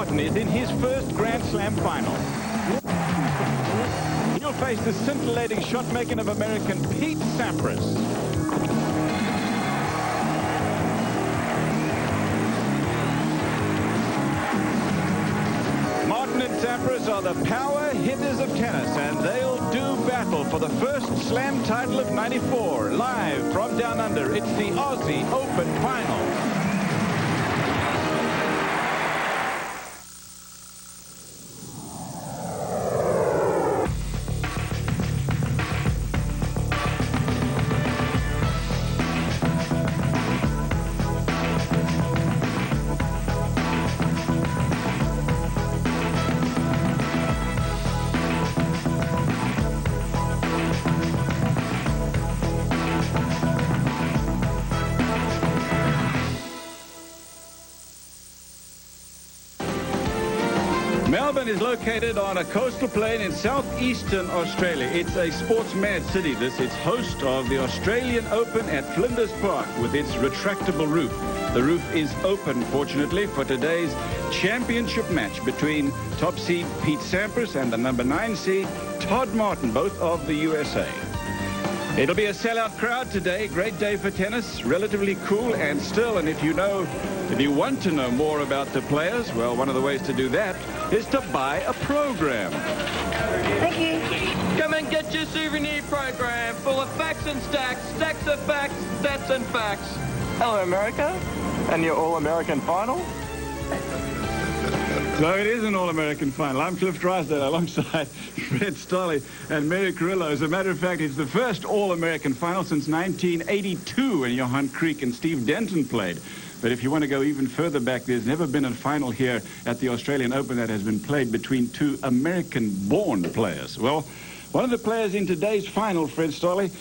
Martin is in his first Grand Slam final. He'll face the scintillating shot-making of American Pete Sampras. Martin and Sampras are the power hitters of tennis, and they'll do battle for the first Slam title of '94. Live from down under, it's the Aussie Open Final. Melbourne is located on a coastal plain in southeastern Australia. It's a sports-mad city, this. It's host of the Australian Open at Flinders Park with its retractable roof. The roof is open, fortunately, for today's championship match between top seed Pete Sampras and the number 9 seed Todd Martin, both of the USA. It'll be a sellout crowd today. Great day for tennis, relatively cool and still. And if you want to know more about the players, well, one of the ways to do that is to buy a program. Thank you. Come and get your souvenir program full of facts and stacks, stacks of facts, stats and facts. Hello, America, and your All-American final. So it is an All-American final. I'm Cliff Drysdale alongside Fred Stolley and Mary Carrillo. As a matter of fact, it's the first All-American final since 1982 when Johan Creek and Steve Denton played. But if you want to go even further back, there's never been a final here at the Australian Open that has been played between two American-born players. Well, one of the players in today's final, Fred Stolley,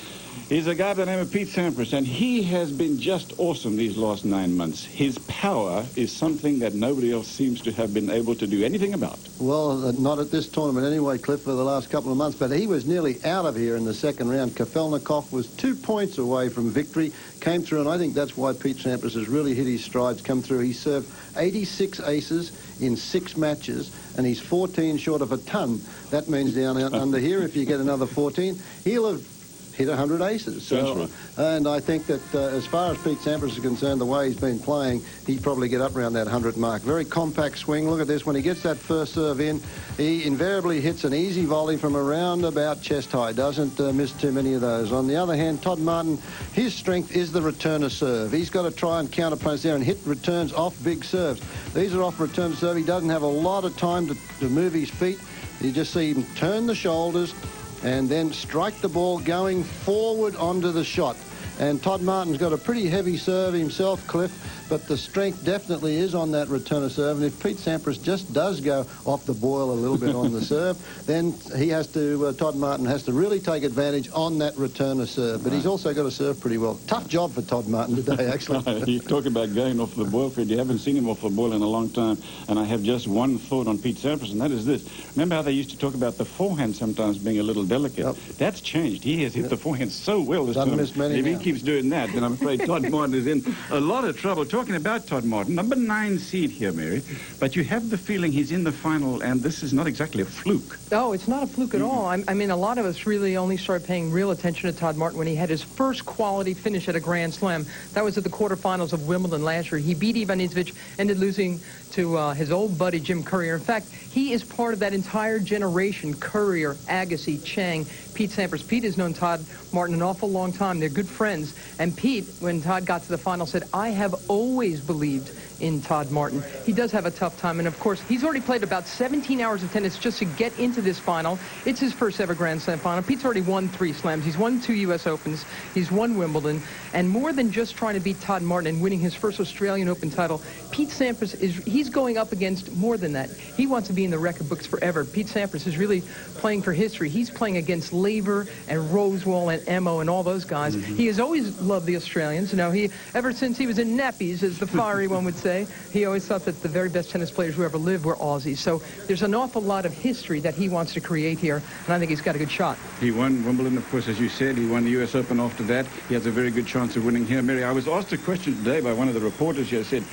is a guy by the name of Pete Sampras, and he has been just awesome these last 9 months. His power is something that nobody else seems to have been able to do anything about. Well, not at this tournament anyway, Cliff, for the last couple of months, but he was nearly out of here in the second round. Kafelnikov was 2 points away from victory, came through, and I think that's why Pete Sampras has really hit his strides, come through. He served 86 aces in 6 matches, and he's 14 short of a ton. That means down under here, if you get another 14, he'll have hit 100 aces. So, and I think that as far as Pete Sampras is concerned, the way he's been playing, he'd probably get up around that 100 mark. Very compact swing. Look at this. When he gets that first serve in, he invariably hits an easy volley from around about chest high. Doesn't miss too many of those. On the other hand, Todd Martin, his strength is the returner serve. He's got to try and counter punch there and hit returns off big serves. These are off return serve. He doesn't have a lot of time to move his feet. You just see him turn the shoulders and then strike the ball going forward onto the shot. And Todd Martin's got a pretty heavy serve himself, Cliff, but the strength definitely is on that returner serve. And if Pete Sampras just does go off the boil a little bit on the serve, then he has to, Todd Martin has to really take advantage on that returner serve. But he's also got to serve pretty well. Tough job for Todd Martin today, actually. You talk about going off the boil, Fred. You haven't seen him off the boil in a long time. And I have just one thought on Pete Sampras, and that is this. Remember how they used to talk about the forehand sometimes being a little delicate? Yep. That's changed. He has hit the forehand so well this time. Miss many if now. He keeps doing that, then I'm afraid Todd Martin is in a lot of trouble. Talking about Todd Martin, number 9 seed here, Mary, but you have the feeling he's in the final, and this is not exactly a fluke. No, it's not a fluke at all. I mean, a lot of us really only started paying real attention to Todd Martin when he had his first quality finish at a Grand Slam. That was at the quarterfinals of Wimbledon last year. He beat Ivanisevic, ended losing to his old buddy Jim Courier. In fact, he is part of that entire generation: Courier, Agassi, Chang, Pete Sampras. Pete has known Todd Martin an awful long time. They're good friends. And Pete, when Todd got to the final, said, "I have always believed in Todd Martin." He does have a tough time, and of course he's already played about 17 hours of tennis just to get into this final. It's his first ever Grand Slam final. Pete's already won 3 slams. He's won 2 U.S. Opens. He's won Wimbledon. And more than just trying to beat Todd Martin and winning his first Australian Open title, Pete Sampras he's going up against more than that. He wants to be in the record books forever. Pete Sampras is really playing for history. He's playing against Laver and Rosewall and Emo and all those guys. He has always loved the Australians. You know, ever since he was in nappies, as the fiery one would say, he always thought that the very best tennis players who ever lived were Aussies. So there's an awful lot of history that he wants to create here, and I think he's got a good shot. He won Wimbledon, of course, as you said. He won the U.S. Open after that. He has a very good chance of winning here. Mary, I was asked a question today by one of the reporters here. Said,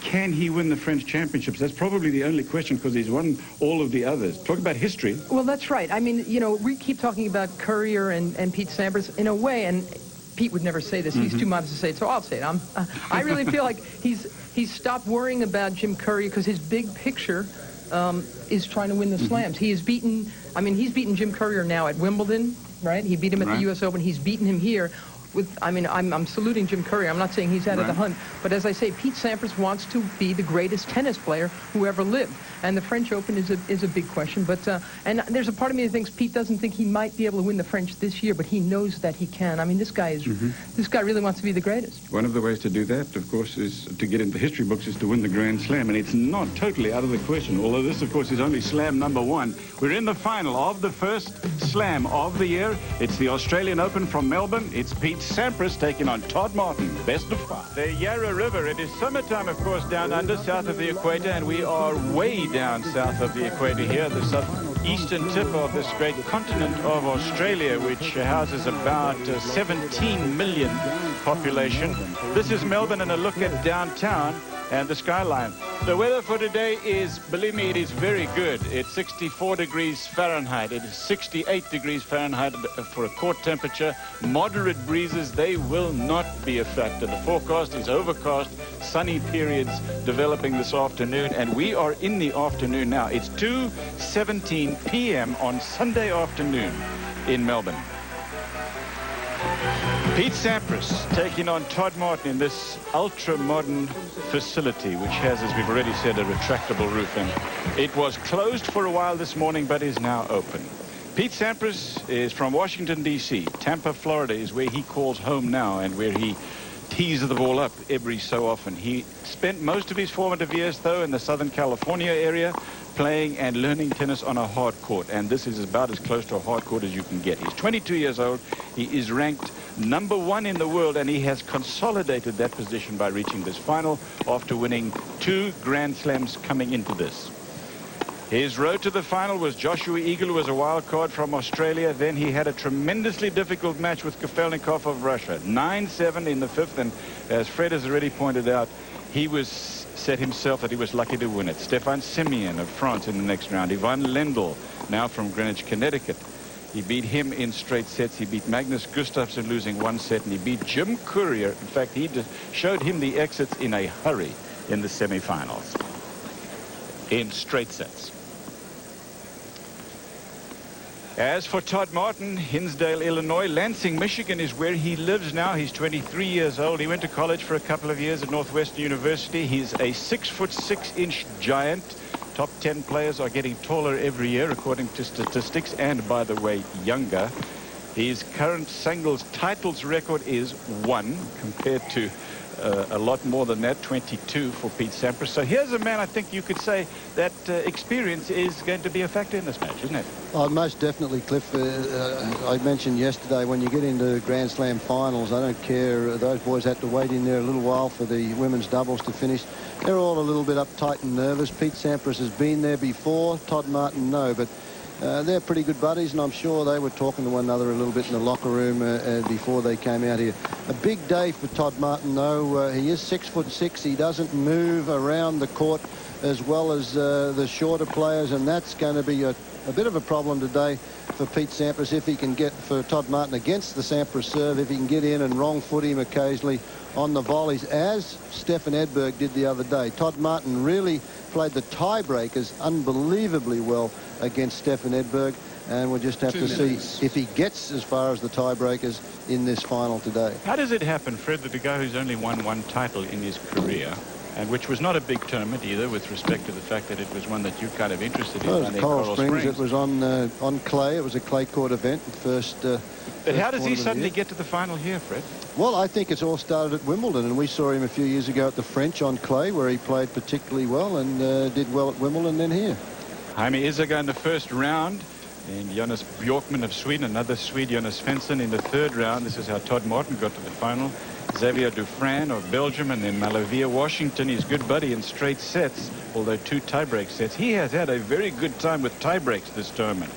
can he win the French championships? That's probably the only question, because he's won all of the others. Talk about history. Well, that's right. I mean, you know, we keep talking about Courier and Pete Sampras in a way, and Pete would never say this. He's too modest to say it, so I'll say it. I really feel like he's stopped worrying about Jim Courier, because his big picture is trying to win the slams. He's beaten Jim Courier now at Wimbledon, right? He beat him at the U.S. Open. He's beaten him here. I'm saluting Jim Courier. I'm not saying he's out of the hunt. But as I say, Pete Sampras wants to be the greatest tennis player who ever lived. And the French Open is a big question. But and there's a part of me that thinks Pete doesn't think he might be able to win the French this year, but he knows that he can. I mean, this guy really wants to be the greatest. One of the ways to do that, of course, is to get into history books, is to win the Grand Slam. And it's not totally out of the question, although this, of course, is only Slam number 1. We're in the final of the first Slam of the year. It's the Australian Open from Melbourne. It's Pete Sampras taking on Todd Martin, best of 5. The Yarra River, it is summertime, of course, down under, south of the equator, and we are way down south of the equator here, the southeastern tip of this great continent of Australia, which houses about 17 million population. This is Melbourne, and a look at downtown and the skyline. The weather for today is, believe me, it is very good. It's 64 degrees Fahrenheit. It is 68 degrees Fahrenheit for a court temperature. Moderate breezes, they will not be a factor. The forecast is overcast, sunny periods developing this afternoon, and we are in the afternoon now. It's 2:17 p.m. on Sunday afternoon in Melbourne. Pete Sampras taking on Todd Martin in this ultra-modern facility, which has, as we've already said, a retractable roof. And it was closed for a while this morning, but is now open. Pete Sampras is from Washington, D.C. Tampa, Florida is where he calls home now, and where he tees the ball up every so often. He spent most of his formative years, though, in the Southern California area, playing and learning tennis on a hard court, and this is about as close to a hard court as you can get. He's 22 years old. He is ranked number 1 in the world, and he has consolidated that position by reaching this final after winning 2 Grand Slams coming into this. His road to the final was Joshua Eagle, who was a wild card from Australia. Then he had a tremendously difficult match with Kafelnikov of Russia, 9-7 in the 5th, and as Fred has already pointed out, he said himself that he was lucky to win it. Stefan Simeon of France in the next round. Ivan Lendl, now from Greenwich, Connecticut. He beat him in straight sets. He beat Magnus Gustafsson, losing 1 set, and he beat Jim Courier. In fact, he showed him the exits in a hurry in the semifinals in straight sets. As for Todd Martin, Hinsdale, Illinois, Lansing, Michigan is where he lives now. He's 23 years old. He went to college for a couple of years at Northwestern University. He's a 6'6" giant. Top 10 players are getting taller every year, according to statistics, and, by the way, younger. His current singles titles record is 1, compared to a lot more than that, 22 for Pete Sampras. So here's a man, I think you could say, that experience is going to be a factor in this match, isn't it? Oh, most definitely, Cliff. I mentioned yesterday, when you get into Grand Slam finals, I don't care. Those boys had to wait in there a little while for the women's doubles to finish. They're all a little bit uptight and nervous. Pete Sampras has been there before. Todd Martin, no, but they're pretty good buddies, and I'm sure they were talking to one another a little bit in the locker room before they came out here. A big day for Todd Martin, though. He is 6'6". He doesn't move around the court as well as the shorter players, and that's going to be a bit of a problem today for Pete Sampras if he can get, for Todd Martin against the Sampras serve, if he can get in and wrong foot him occasionally on the volleys, as Stefan Edberg did the other day. Todd Martin really played the tiebreakers unbelievably well against Stefan Edberg, and we'll just have to see if he gets as far as the tiebreakers in this final today. How does it happen, Fred, that a guy who's only won 1 title in his career, and which was not a big tournament either, with respect to the fact that it was one that you're kind of interested in. Well, it was Coral Springs. It was on clay. It was a clay court event. But how does he suddenly get to the final here, Fred? Well, I think it's all started at Wimbledon, and we saw him a few years ago at the French on clay, where he played particularly well and did well at Wimbledon, then here. Jaime Izaga in the first round, and Jonas Bjorkman of Sweden, another Swede, Jonas Svensson in the 3rd round. This is how Todd Martin got to the final. Xavier Dufresne of Belgium, and then Malavia Washington, his good buddy in straight sets, although 2 tiebreak sets. He has had a very good time with tiebreaks this tournament,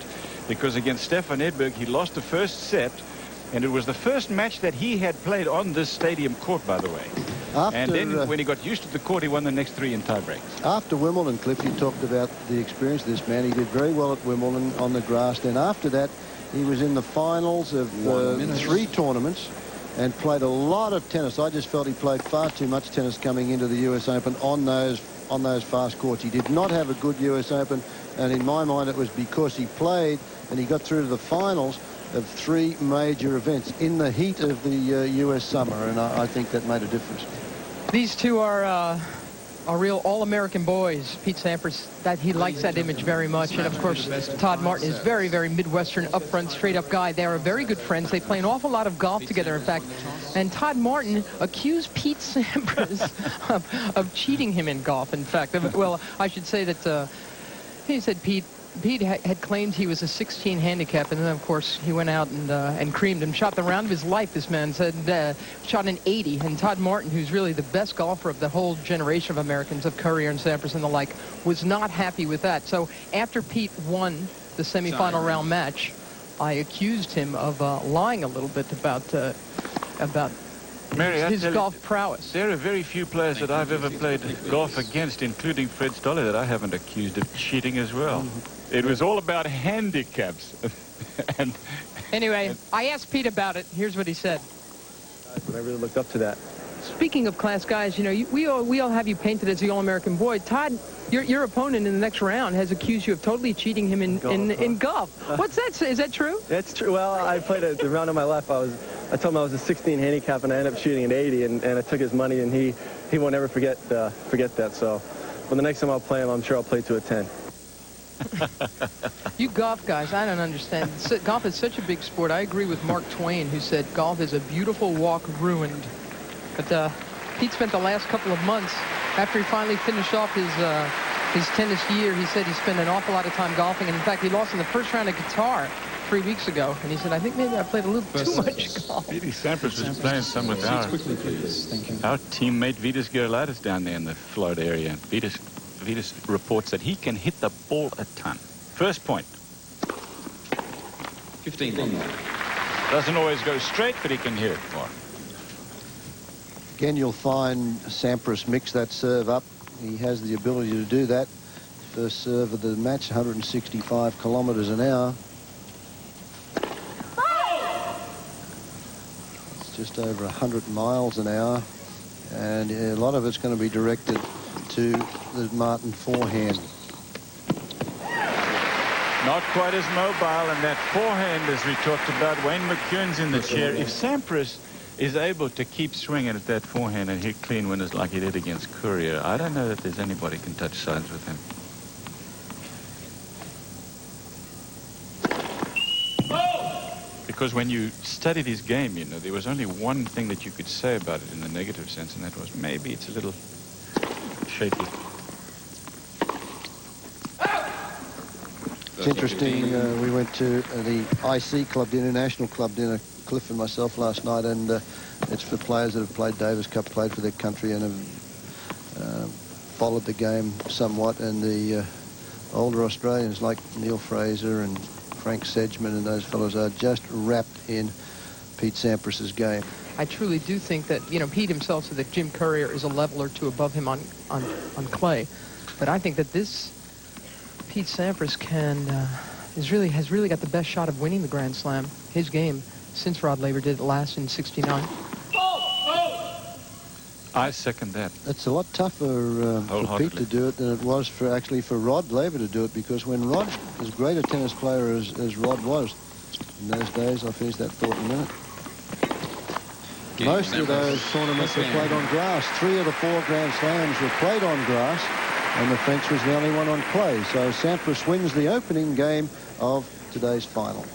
because against Stefan Edberg, he lost the first set, and it was the first match that he had played on this stadium court, by the way. And then when he got used to the court, he won the next 3 in tiebreaks. After Wimbledon, Cliff, you talked about the experience of this man. He did very well at Wimbledon on the grass. Then after that, he was in the finals of 3 tournaments and played a lot of tennis. I just felt he played far too much tennis coming into the US Open on those fast courts. He did not have a good US Open, and in my mind, it was because he played and he got through to the finals of 3 major events in the heat of the US summer, and I think that made a difference. These two are real all-American boys. Pete Sampras, that he likes that image very much. And of course, Todd Martin is very, very Midwestern, upfront, straight-up guy. They are very good friends. They play an awful lot of golf together, in fact. And Todd Martin accused Pete Sampras of cheating him in golf, in fact. Well, I should say that he said Pete had claimed he was a 16 handicap, and then of course he went out and creamed him. Shot the round of his life, this man said. Shot an 80, and Todd Martin, who's really the best golfer of the whole generation of Americans, of Courier and Sampras and the like, was not happy with that. So after Pete won the semifinal round match, I accused him of lying a little bit about Mary, his golf prowess. There are very few players that I've ever played golf against, including Fred Stoller, that I haven't accused of cheating as well. It was all about handicaps. And anyway, I asked Pete about it. Here's what he said. I really looked up to that. Speaking of class guys, you know, we all have you painted as the all-American boy. Todd, your opponent in the next round has accused you of totally cheating him in golf. What's that? Is that true? That's true. Well, I played the round on my left. I told him I was a 16 handicap, and I ended up shooting an 80, and I took his money, and he won't ever forget that. So, but the next time I'll play him, I'm sure I'll play to a 10. You golf guys, I don't understand. Golf is such a big sport. I agree with Mark Twain, who said golf is a beautiful walk ruined. But Pete spent the last couple of months, after he finally finished off his tennis year, he said he spent an awful lot of time golfing. And in fact, he lost in the first round of guitar 3 weeks ago. And he said, I think maybe I played a little too much golf. Pete Sampras was playing some with our teammate Vitas Gerulaitis down there in the Florida area. Vitas reports that he can hit the ball a ton. First point. 15. Doesn't always go straight, but he can hit it far. Again, you'll find Sampras mix that serve up. He has the ability to do that. First serve of the match, 165 kilometers an hour. It's just over 100 miles an hour. And a lot of it's going to be directed to the Martin forehand. Not quite as mobile, and that forehand, as we talked about, Wayne McKeown's in the chair. If Sampras is able to keep swinging at that forehand and hit clean winners like he did against Courier, I don't know that there's anybody can touch sides with him. Because when you studied his game, you know, there was only one thing that you could say about it in the negative sense, and that was maybe it's a little shaky. It's interesting, we went to the IC Club dinner, National Club dinner, Cliff and myself last night, and it's for players that have played Davis Cup, played for their country, and have followed the game somewhat. And the older Australians like Neil Fraser and Frank Sedgman and those fellows are just wrapped in Pete Sampras's game. I truly do think that, you know, Pete himself said that Jim Courier is a level or two above him on clay. But I think that this Pete Sampras has really got the best shot of winning the Grand Slam, his game, since Rod Laver did it last in '69. I second that. It's a lot tougher for Pete to do it than it was for Rod Laver to do it, because when Rod, as great a tennis player as Rod was in those days, I'll finish that thought in a minute. Most of those tournaments were played on grass. 3 of the 4 Grand Slams were played on grass, and the French was the only one on clay. So Sampras wins the opening game of today's final.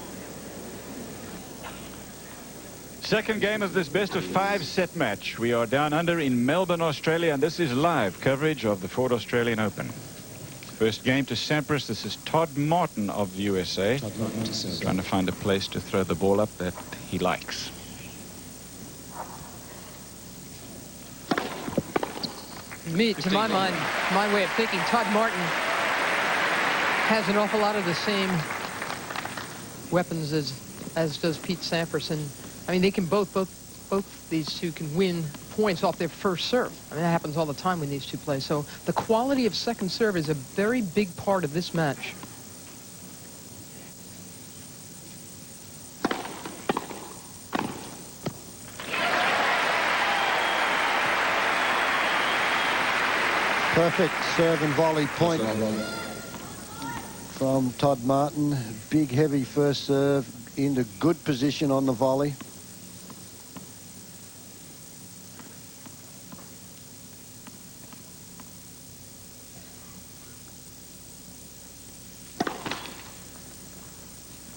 Second game of this best-of-5 set match. We are down under in Melbourne, Australia, and this is live coverage of the Ford Australian Open. First game to Sampras. This is Todd Martin of the USA. Trying to find a place to throw the ball up that he likes. To my mind, my way of thinking, Todd Martin has an awful lot of the same weapons as does Pete Sampras. And I mean, they can both both these two can win points off their first serve. I mean, that happens all the time when these two play. So the quality of second serve is a very big part of this match. Perfect serve and volley point from Todd Martin. Big, heavy first serve into good position on the volley.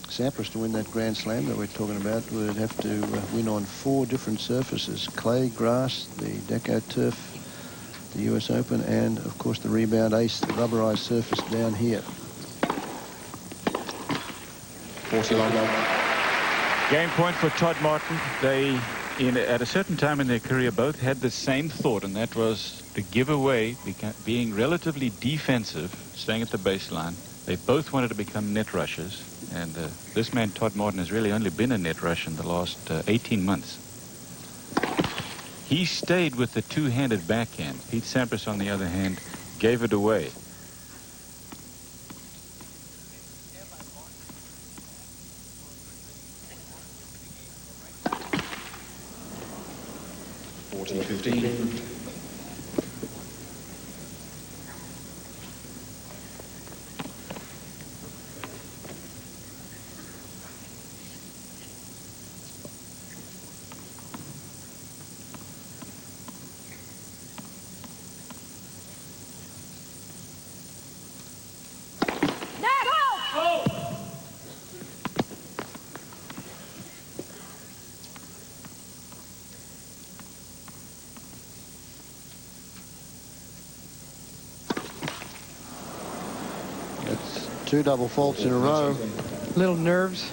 Sampras to win that Grand Slam that we're talking about would have to win on 4 different surfaces: clay, grass, the Deco turf, the US Open, and of course the rebound ace, the rubberized surface down here. 40 long. Game point for Todd Martin. They, at a certain time in their career, both had the same thought, and that was to give away, being relatively defensive, staying at the baseline. They both wanted to become net rushers, and this man, Todd Martin, has really only been a net rusher in the last 18 months. He stayed with the two-handed backhand. Pete Sampras, on the other hand, gave it away. That's 2 double faults in a row. Little nerves,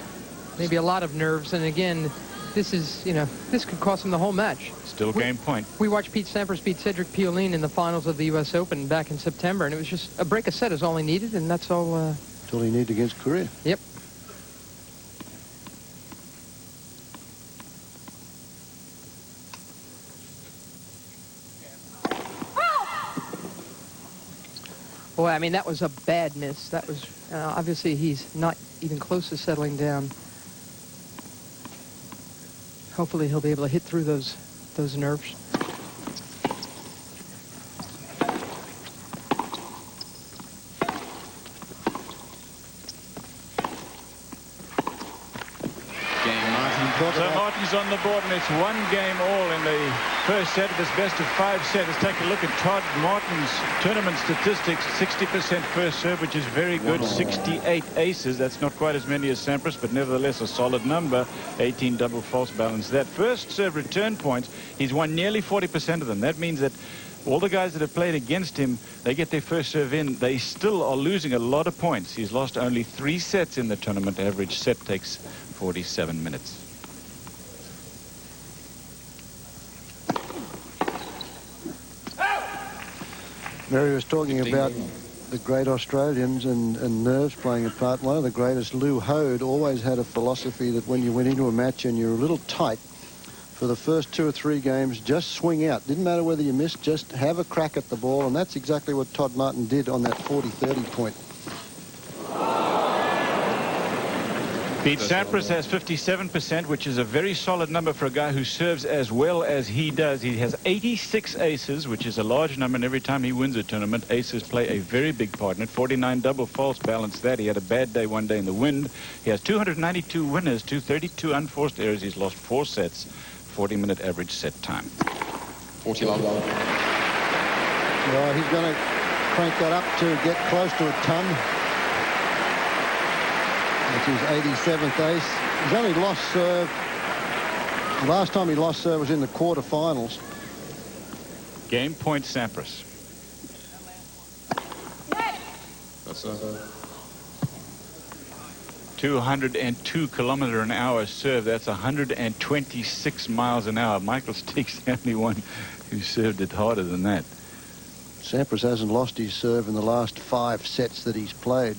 maybe a lot of nerves. And again, this is, this could cost him the whole match. Still game point. We watched Pete Sampras beat Cedric Pioline in the finals of the US Open back in September, and it was just a break a set is all he needed, and that's all. That's all he needed against Korea. Yep. Boy, I mean, that was a bad miss. That was, obviously, he's not even close to settling down. Hopefully, he'll be able to hit through those nerves. So Martin's on the board, and it's 1 game all in the first set of this best of 5 set. Let's take a look at Todd Martin's tournament statistics. 60% first serve, which is very good. 68 aces. That's not quite as many as Sampras, but nevertheless a solid number. 18 double false balance. That first serve return points, he's won nearly 40% of them. That means that all the guys that have played against him, they get their first serve in. They still are losing a lot of points. He's lost only 3 sets in the tournament. Average set takes 47 minutes. Mary was talking about the great Australians and nerves playing a part. One of the greatest, Lou Hode, always had a philosophy that when you went into a match and you're a little tight, for the first 2 or 3 games, just swing out. Didn't matter whether you missed, just have a crack at the ball, and that's exactly what Todd Martin did on that 40-30 point. Pete Sampras has 57%, which is a very solid number for a guy who serves as well as he does. He has 86 aces, which is a large number, and every time he wins a tournament, aces play a very big part in it. 49 double false balance that. He had a bad day one day in the wind. He has 292 winners, 232 unforced errors. He's lost 4 sets, 40-minute average set time. 40 long. Well, he's going to crank that up to get close to a ton. That's his 87th ace. He's only lost serve. The last time he lost serve was in the quarterfinals. Game point, Sampras. That's 202 kilometer an hour serve. That's 126 miles an hour. Michael Steek's the only one who served it harder than that. Sampras hasn't lost his serve in the last 5 sets that he's played.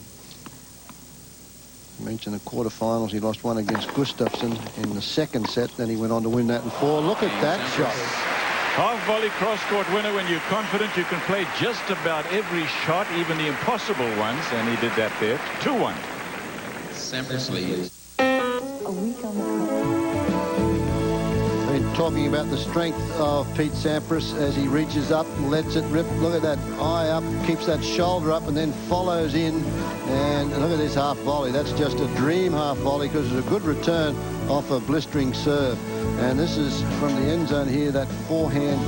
I mentioned the quarterfinals. He lost one against Gustafsson in the second set. Then he went on to win that in 4. Look at that shot. Half volley cross-court winner when you're confident you can play just about every shot, even the impossible ones, and he did that there. 2-1. Sampras leads. A week on the court. Been talking about the strength of Pete Sampras as he reaches up and lets it rip. Look at that eye up, keeps that shoulder up and then follows in. And look at this half volley. That's just a dream half volley because it's a good return off a blistering serve. And this is from the end zone here, that forehand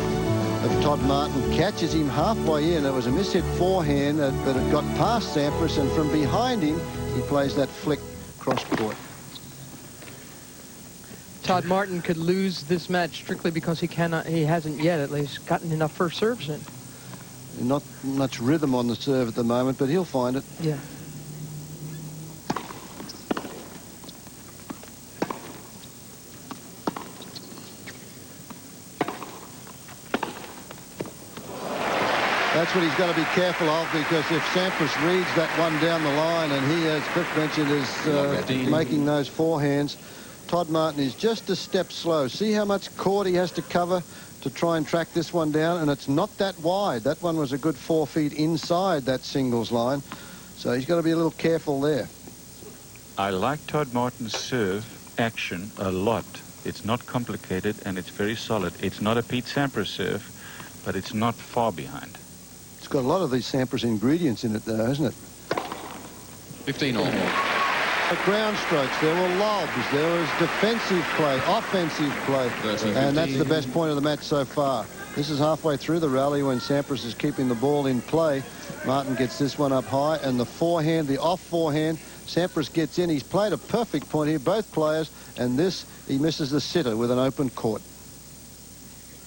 of Todd Martin catches him halfway in. It was a mishit forehand, but it got past Sampras, and from behind him, he plays that flick cross court. Todd Martin could lose this match strictly because he hasn't yet at least gotten enough first serves in. Not much rhythm on the serve at the moment, but he'll find it. Yeah. That's what he's got to be careful of, because if Sampras reads that one down the line, and he, as Cliff mentioned, is making those forehands, Todd Martin is just a step slow. See how much court he has to cover to try and track this one down, and it's not that wide. That one was a good 4 feet inside that singles line, so he's got to be a little careful there. I like Todd Martin's serve action a lot. It's not complicated and it's very solid. It's not a Pete Sampras serve, but it's not far behind. It's got a lot of these Sampras ingredients in it, though, hasn't it? 15 all. The ground strokes, there were lobs, there was defensive play, offensive play, 13, and that's 15. the best point of the match so far. This is halfway through the rally when Sampras is keeping the ball in play. Martin gets this one up high, and the forehand, the off forehand, Sampras gets in. He's played a perfect point here, both players, and this, he misses the sitter with an open court.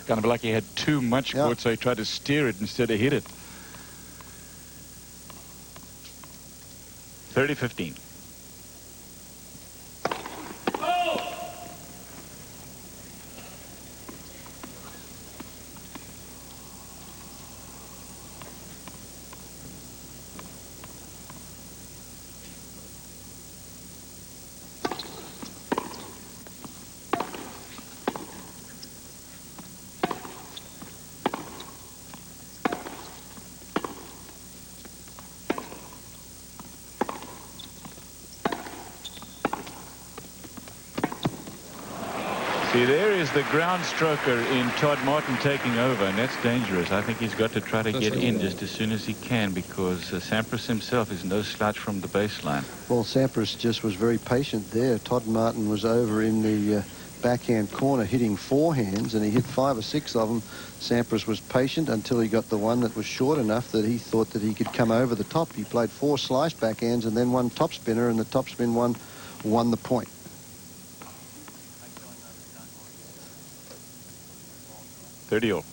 Kind of like he had too much court, so he tried to steer it instead of hit it. 30-15. See, there is the ground stroker in Todd Martin taking over, and that's dangerous. I think he's got to try to get in just as soon as he can, because Sampras himself is no slouch from the baseline. Well, Sampras just was very patient there. Todd Martin was over in the backhand corner hitting forehands, and he hit 5 or 6 of them. Sampras was patient until he got the one that was short enough that he thought that he could come over the top. He played 4 slice backhands and then 1 top spinner, and the top spin one won the point. All.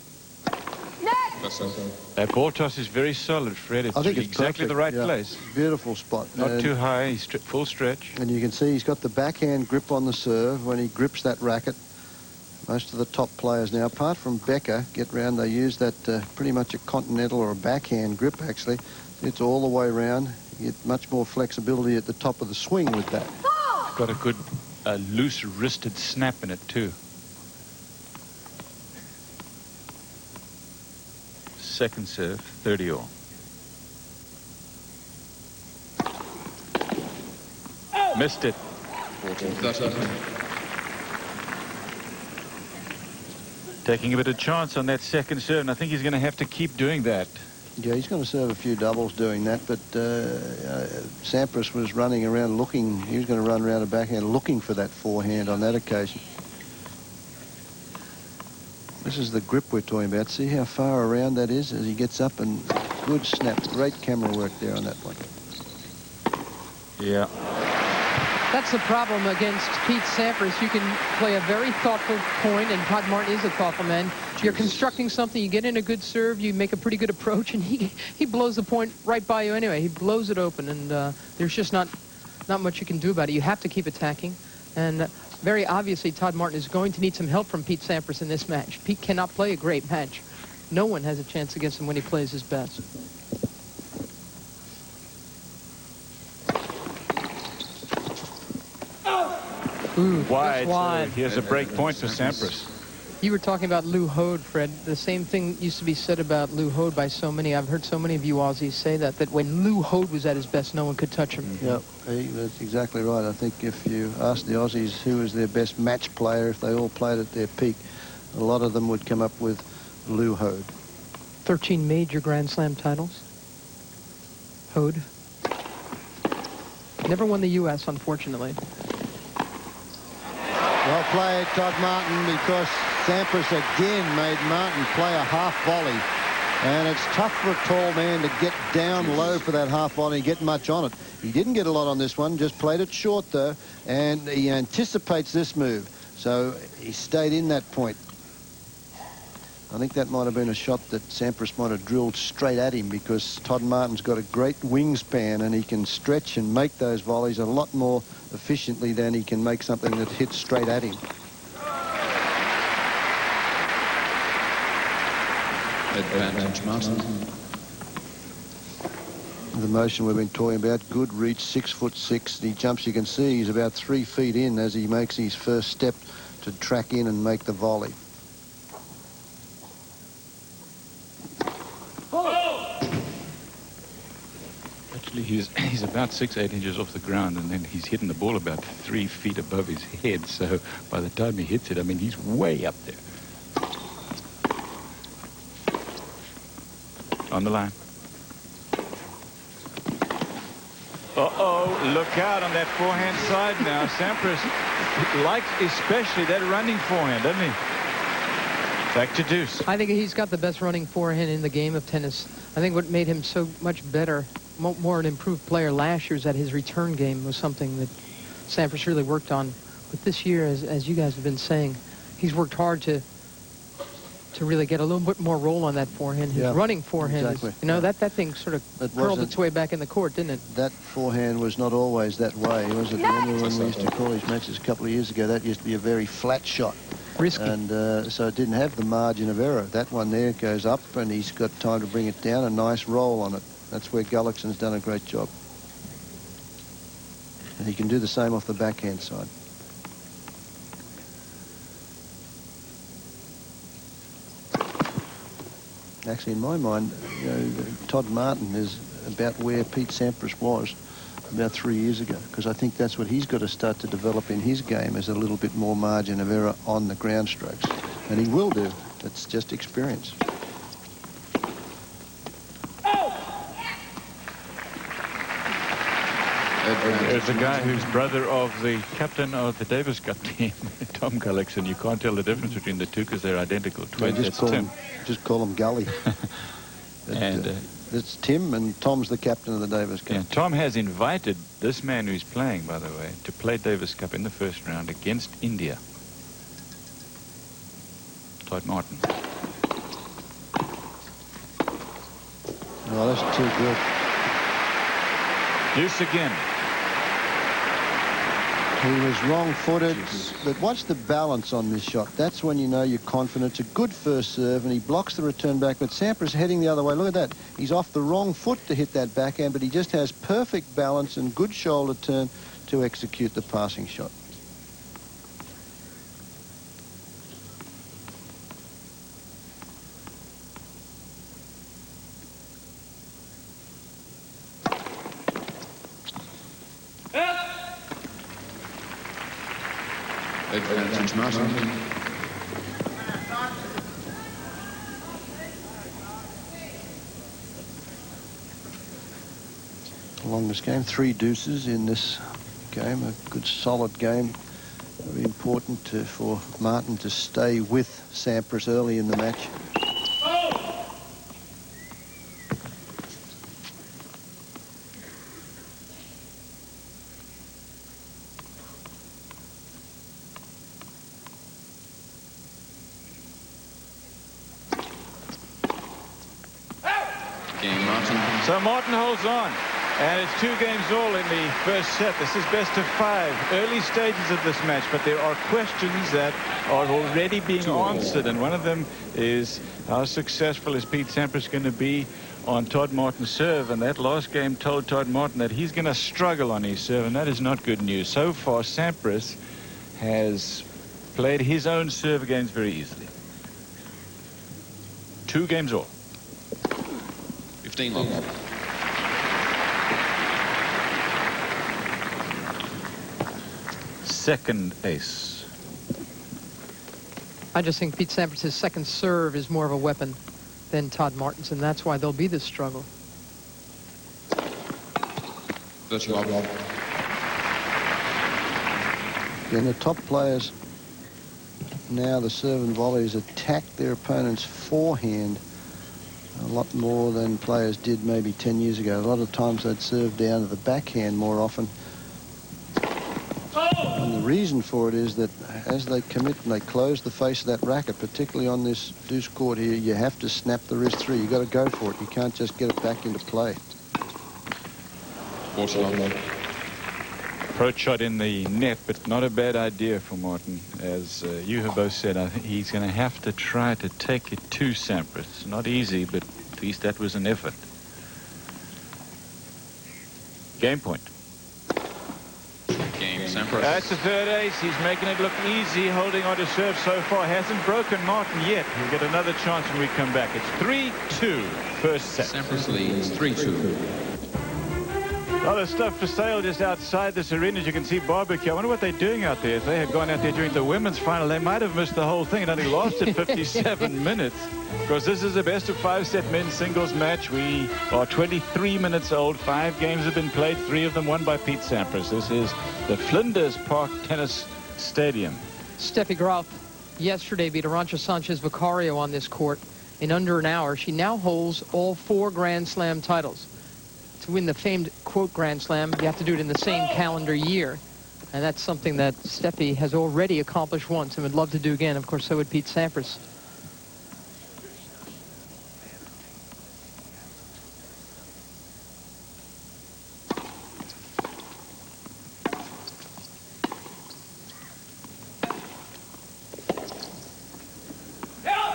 That ball toss is very solid, Fred. It's I think it's exactly perfect. the right Yeah. place. Beautiful spot. Not too high, he's full stretch. And you can see he's got the backhand grip on the serve when he grips that racket. Most of the top players now, apart from Becker, get round, they use that pretty much a continental or a backhand grip, actually. It's all the way round. You get much more flexibility at the top of the swing with that. Got a good loose wristed snap in it, too. Second serve, 30-all. Missed it. 14-13. Taking a bit of chance on that second serve, and I think he's going to have to keep doing that. Yeah, he's going to serve a few doubles doing that, but Sampras was running around looking. He was going to run around a backhand looking for that forehand on that occasion. This is the grip we're talking about. See how far around that is as he gets up, and good snap. Great camera work there on that one. Yeah. That's the problem against Pete Sampras. You can play a very thoughtful point, and Todd Martin is a thoughtful man. You're constructing something, you get in a good serve, you make a pretty good approach, and he blows the point right by you anyway. He blows it open, and there's just not much you can do about it. You have to keep attacking, and very obviously Todd Martin is going to need some help from Pete Sampras in this match. Pete cannot play a great match. No one has a chance against him when he plays his best. Ooh, wide. just wide. So here's a break point for Sampras. You were talking about Lou Hode, Fred. The same thing used to be said about Lou Hode by so many. I've heard so many of you Aussies say that when Lou Hode was at his best, no one could touch him. Yeah, that's exactly right. I think if you ask the Aussies who was their best match player, if they all played at their peak, a lot of them would come up with Lou Hode. 13 major Grand Slam titles. Hode. Never won the U.S., unfortunately. Well played, Todd Martin, because Sampras again made Martin play a half volley. And it's tough for a tall man to get down low for that half volley and get much on it. He didn't get a lot on this one, just played it short, though, and he anticipates this move. So he stayed in that point. I think that might have been a shot that Sampras might have drilled straight at him, because Todd Martin's got a great wingspan and he can stretch and make those volleys a lot more efficiently than he can make something that hits straight at him. Advantage, Martin. The motion we've been talking about, good reach, 6'6". He jumps, you can see he's about 3 feet in as he makes his first step to track in and make the volley. Actually, he's about 6-8 inches off the ground, and then he's hitting the ball about 3 feet above his head. So by the time he hits it, I mean, he's way up there. On the line. Uh-oh, look out on that forehand side now. Sampras likes especially that running forehand, doesn't he? Back to deuce. I think he's got the best running forehand in the game of tennis. I think what made him so much better, more an improved player last year, is that his return game was something that Sampras really worked on. But this year, as you guys have been saying, he's worked hard to really get a little bit more roll on that forehand. His running forehand, exactly. You know, that thing sort of curled its way back in the court, didn't it? That forehand was not always that way, was it? Remember when we used to call these matches a couple of years ago, that used to be a very flat shot. Risky. And so it didn't have the margin of error. That one there goes up, and he's got time to bring it down. A nice roll on it. That's where Gullickson's done a great job. And he can do the same off the backhand side. Actually, in my mind, you know, Todd Martin is about where Pete Sampras was about 3 years ago, because I think that's what he's got to start to develop in his game, is a little bit more margin of error on the ground strokes. And he will do. It's just experience. There's a guy who's brother of the captain of the Davis Cup team, Tom Gullickson. You can't tell the difference between the two because they're identical twins. Just call him Gully. It's Tim, and Tom's the captain of the Davis Cup. Yeah, Tom has invited this man who's playing, by the way, to play Davis Cup in the first round against India. Todd Martin. Oh, that's too good. Deuce again. He was wrong-footed, but watch the balance on this shot. That's when you know you're confident. It's a good first serve, and he blocks the return back, but Sampras heading the other way. Look at that. He's off the wrong foot to hit that backhand, but he just has perfect balance and good shoulder turn to execute the passing shot. Advantage, Martin. Longest game, 3 deuces in this game. A good solid game. Very important for Martin to stay with Sampras early in the match. So Martin holds on, and it's 2 games all in the first set. This is best of 5. Early stages of this match, but there are questions that are already being answered, and one of them is how successful is Pete Sampras going to be on Todd Martin's serve? And that last game told Todd Martin that he's going to struggle on his serve, and that is not good news. So far, Sampras has played his own serve games very easily. 2 games all. 15 love. Second ace. I just think Pete Sampras' second serve is more of a weapon than Todd Martin's, and that's why there'll be this struggle. 30 love. And the top players now, the serve and volleys, attack their opponent's forehand a lot more than players did maybe 10 years ago. A lot of times they'd serve down to the backhand more often. And the reason for it is that as they commit and they close the face of that racket, particularly on this deuce court here, you have to snap the wrist through. You've got to go for it. You can't just get it back into play. 40 love. Approach shot in the net, but not a bad idea for Martin. As you have both said, I think he's going to have to try to take it to Sampras. It's not easy, but at least that was an effort. Game point. Game, Sampras. That's the third ace. He's making it look easy, holding on to serve so far. Hasn't broken Martin yet. He'll get another chance when we come back. It's 3-2, first set. Sampras leads 3-2. A lot of stuff for sale just outside this arena. As you can see, barbecue. I wonder what they're doing out there. If they had gone out there during the women's final, they might have missed the whole thing. It only lasted 57 minutes. Because this is a best-of-5 set men's singles match. We are 23 minutes old. 5 games have been played. 3 of them won by Pete Sampras. This is the Flinders Park Tennis Stadium. Steffi Graf yesterday beat Arantxa Sanchez Vicario on this court in under an hour. She now holds all 4 Grand Slam titles. To win the famed, quote, Grand Slam, you have to do it in the same calendar year. And that's something that Steffi has already accomplished once and would love to do again. Of course, so would Pete Sampras.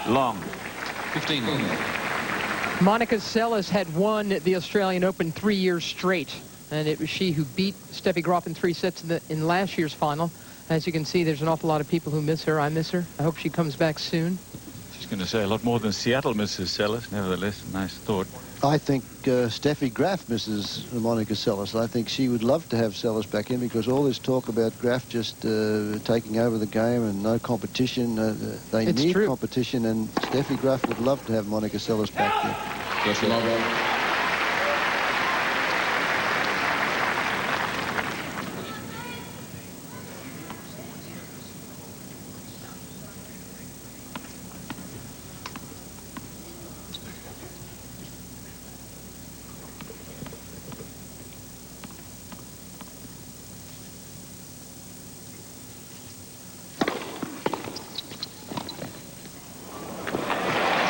Long. 15 love. Monica Seles had won the Australian Open 3 years straight, and it was she who beat Steffi Graf in 3 sets in last year's final. As you can see, there's an awful lot of people who miss her. I miss her. I hope she comes back soon. She's going to say a lot more than Seattle misses Seles. Nevertheless, a nice thought. I think Steffi Graf misses Monica Seles. I think she would love to have Seles back in, because all this talk about Graf just taking over the game and no competition, they need competition, and Steffi Graf would love to have Monica Seles back there. 30 love.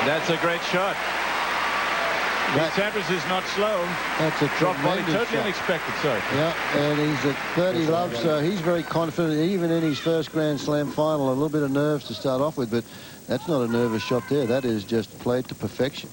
That's a great shot. Sampras is not slow. That's a drop volley, tremendous totally shot. unexpected. Sorry. Yeah, and he's at 30 love, so he's very confident, even in his first Grand Slam final. A little bit of nerves to start off with, but that's not a nervous shot there. That is just played to perfection.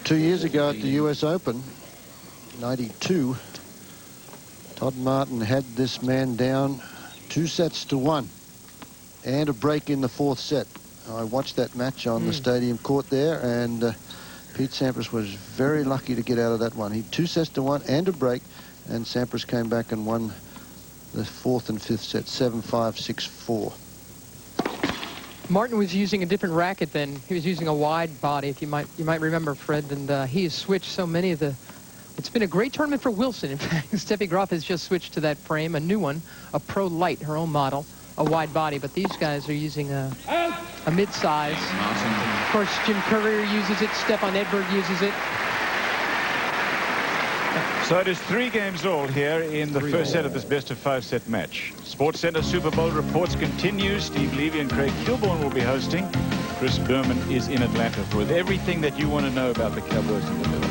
Two years ago at the US Open, 92, Todd Martin had this man down 2-1 and a break in the 4th set. I watched that match on the stadium court there, and Pete Sampras was very lucky to get out of that one. He 2-1 and a break, and Sampras came back and won the 4th and 5th set, 7-5, 6-4. Martin was using a different racket then. He was using a wide body, if you might remember, Fred, and he has switched so many of the... It's been a great tournament for Wilson. In fact, Steffi Graf has just switched to that frame, a new one, a Pro Light, her own model, a wide body, but these guys are using a mid-size. Of course, Jim Courier uses it, Stefan Edberg uses it. So it is 3 games all here in the first set of this best-of-5 set match. SportsCenter Super Bowl reports continue. Steve Levy and Craig Kilborn will be hosting. Chris Berman is in Atlanta with everything that you want to know about the Cowboys in the middle.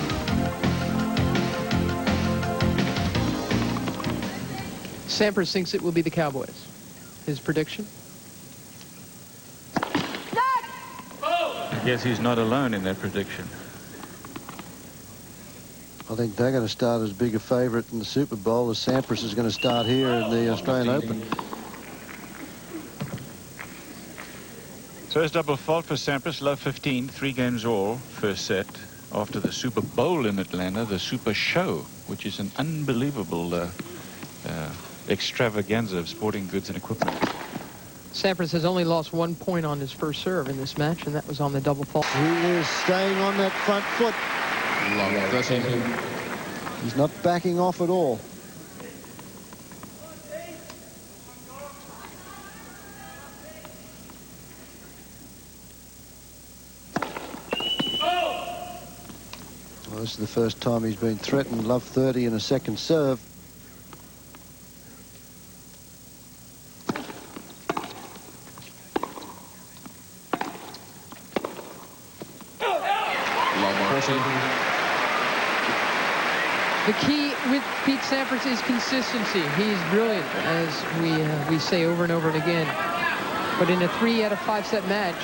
Sampras thinks it will be the Cowboys. His prediction? I guess he's not alone in that prediction. I think they're going to start as big a favourite in the Super Bowl as Sampras is going to start here in the Australian Open. First double fault for Sampras, love 15, 3 games all, first set. After the Super Bowl in Atlanta, the Super Show, which is an unbelievable extravaganza of sporting goods and equipment. Sampras has only lost 1 point on his first serve in this match, and that was on the double fault. He is staying on that front foot. Long 13. He's not backing off at all. Well, this is the first time he's been threatened. Love 30 in a second serve. The key with Pete Sampras is consistency. He's brilliant, as we say over and over and again. But in a 3 out of 5 set match,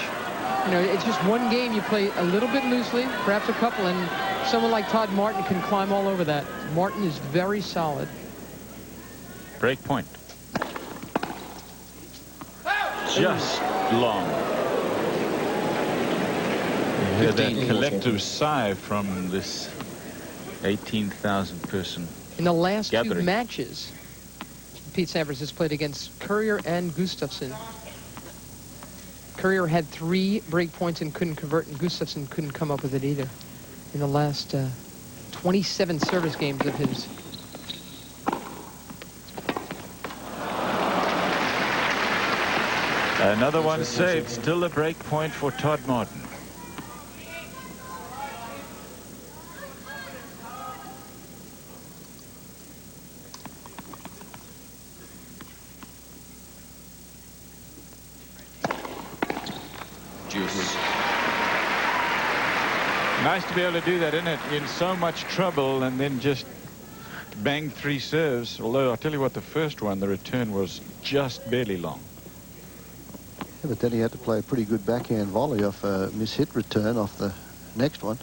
you know, it's just one game. You play a little bit loosely, perhaps a couple, and someone like Todd Martin can climb all over that. Martin is very solid. Break point. Just long. You hear that collective sigh from this 18,000 person In the last gathering. 2 matches, Pete Sampras has played against Courier and Gustafsson. Courier had 3 break points and couldn't convert, and Gustafsson couldn't come up with it either. In the last 27 service games of his. Another one saved. Still a break point for Todd Martin. Nice to be able to do that, isn't it? In so much trouble and then just bang 3 serves. Although I'll tell you what, the first one, the return was just barely long. Yeah, but then he had to play a pretty good backhand volley off a mishit return off the next one.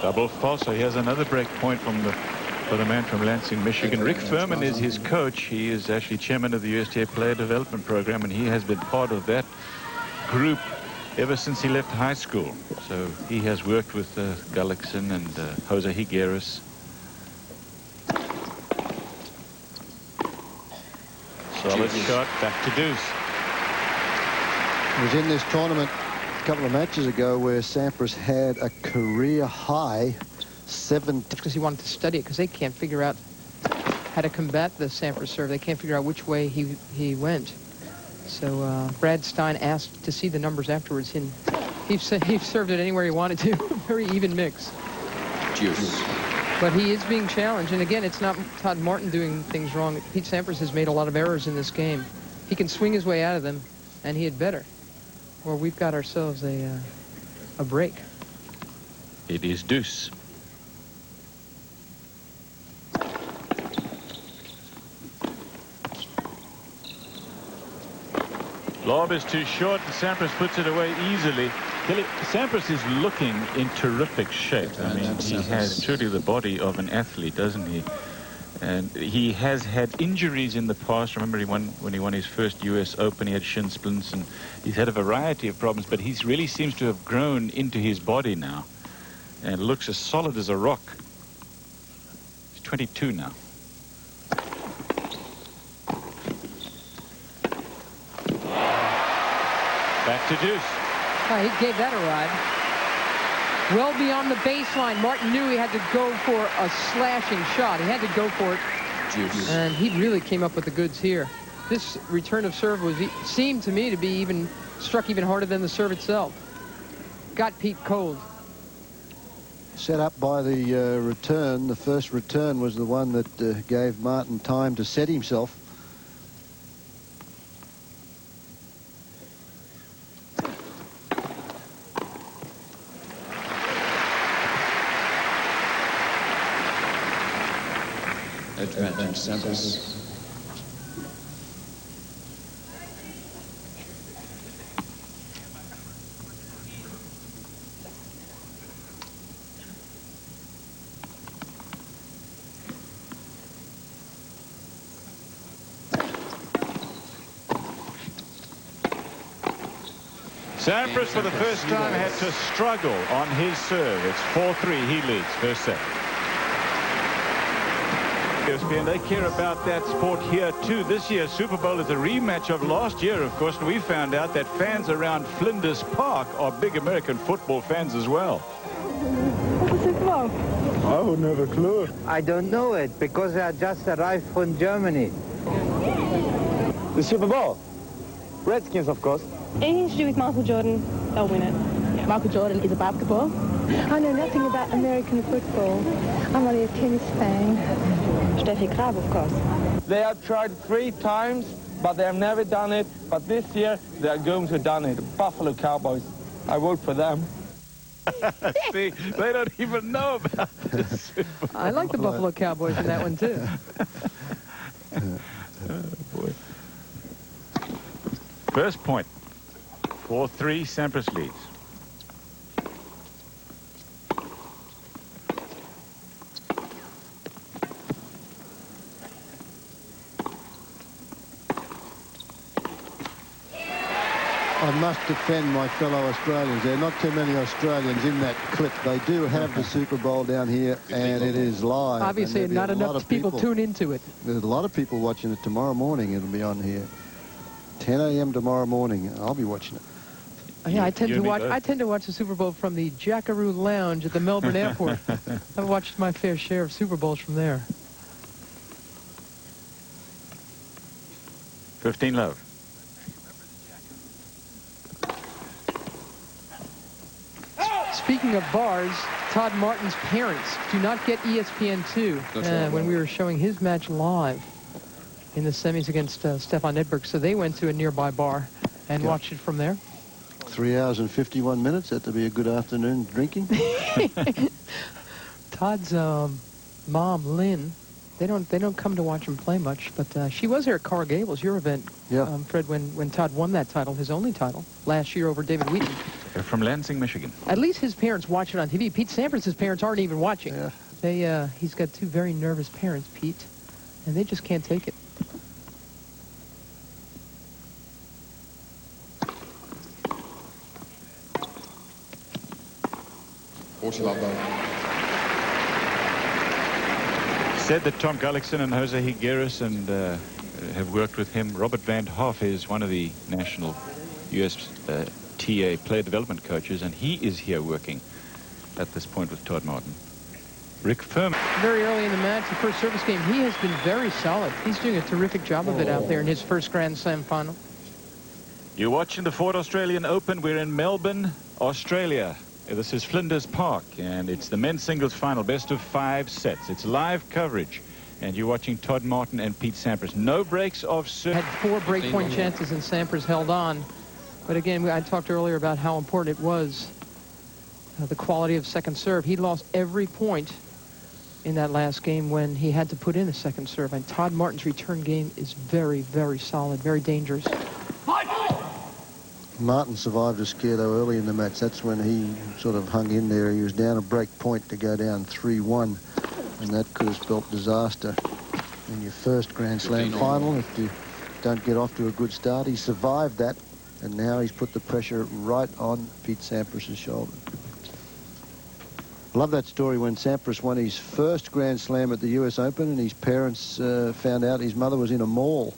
Double false, so he has another break point for the man from Lansing, Michigan. Rick Furman is his coach. He is actually chairman of the USTA Player Development Program, and he has been part of that group ever since he left high school. So he has worked with Gullickson and Jose Higueras. Solid shot, back to deuce. He was in this tournament a couple of matches ago where Sampras had a career high 7. Because he wanted to study it, because they can't figure out how to combat the Sampras serve. They can't figure out which way he went. So Brad Stein asked to see the numbers afterwards. He served it anywhere he wanted to. Very even mix. Juice. But he is being challenged. And again, it's not Todd Martin doing things wrong. Pete Sampras has made a lot of errors in this game. He can swing his way out of them, and he had better. Or we've got ourselves a break. It is deuce. Lob is too short, and Sampras puts it away easily. Sampras is looking in terrific shape. I mean, he has truly the body of an athlete, doesn't he? And he has had injuries in the past. Remember, when he won his first U.S. Open, he had shin splints, and he's had a variety of problems, but he really seems to have grown into his body now and looks as solid as a rock. He's 22 now. Back to deuce. Oh, he gave that a ride. Well beyond the baseline. Martin knew he had to go for a slashing shot. He had to go for it. Juice. And he really came up with the goods here. This return of serve seemed to me to be struck even harder than the serve itself. Got Pete cold. Set up by the return. The first return was the one that gave Martin time to set himself. Advantage Sampras. Sampras for the first time had to struggle on his serve. It's 4-3. He leads first set. And they care about that sport here too. This year's Super Bowl is a rematch of last year, of course, and we found out that fans around Flinders Park are big American football fans as well. What's the Super Bowl? I wouldn't have a clue. I don't know it because I just arrived from Germany. The Super Bowl? Redskins, of course. Anything to do with Michael Jordan, they'll win it. Yeah. Michael Jordan is a basketball. I know nothing about American football. I'm only a tennis fan. Steffi Graf, of course. They have tried 3 times, but they have never done it. But this year, they are going to done it. Buffalo Cowboys. I vote for them. See, they don't even know about this. I like the Buffalo Cowboys in that one, too. Boy. First point. 4-3, Sampras leads. I must defend my fellow Australians. There are not too many Australians in that clip. They do have the Super Bowl down here, and it is live. Obviously, not enough people tune into it. There's a lot of people watching it tomorrow morning. It'll be on here. 10 a.m. tomorrow morning. I'll be watching it. Yeah, I tend to watch the Super Bowl from the Jackaroo Lounge at the Melbourne Airport. I've watched my fair share of Super Bowls from there. 15 love. Speaking of bars, Todd Martin's parents do not get ESPN2 when we were showing his match live in the semis against Stefan Edberg. So they went to a nearby bar and watched it from there. 3 hours and 51 minutes. That'd be a good afternoon drinking. Todd's mom, Lynn, they don't come to watch him play much, but she was here at Coral Gables, your event, Fred, when Todd won that title, his only title, last year over David Wheaton. They're from Lansing, Michigan. At least his parents watch it on TV. Pete Sampras' parents aren't even watching. Yeah. He's got 2 very nervous parents, Pete, and they just can't take it. Said that Tom Gullickson and Jose Higueras and have worked with him. Robert Van Hoff is one of the national USTA player development coaches, and he is here working at this point with Todd Martin. Rick Furman. Very early in the match, the first service game, he has been very solid. He's doing a terrific job of it out there in his first Grand Slam final. You're watching the Ford Australian Open. We're in Melbourne, Australia. This is Flinders Park, and it's the men's singles final, best of 5 sets. It's live coverage, and you're watching Todd Martin and Pete Sampras. No breaks of serve. Had 4 breakpoint chances, and Sampras held on. But again, I talked earlier about how important it was, the quality of second serve. He lost every point in that last game when he had to put in a second serve. And Todd Martin's return game is very, very solid, very dangerous. Martin survived a scare, though, early in the match. That's when he sort of hung in there. He was down a break point to go down 3-1, and that could have spelt disaster in your first Grand Slam final if you don't get off to a good start. He survived that, and now he's put the pressure right on Pete Sampras' shoulder. Love that story when Sampras won his first Grand Slam at the US Open, and his parents found out his mother was in a mall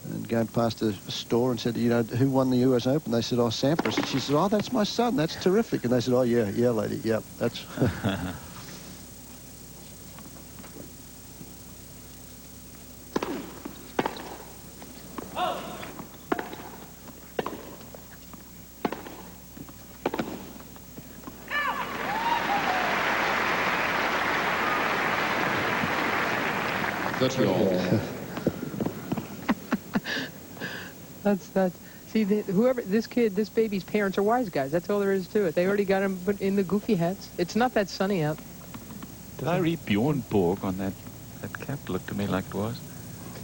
and going past a store and said, you know, who won the US Open? They said, oh, Sampras. And she said, oh, that's my son. That's terrific. And they said, oh, yeah, lady. Yeah, that's... See, this baby's parents are wise guys. That's all there is to it. They already got him put in the goofy hats. It's not that sunny out. Did I read Bjorn Borg on that cap? Looked to me like it was.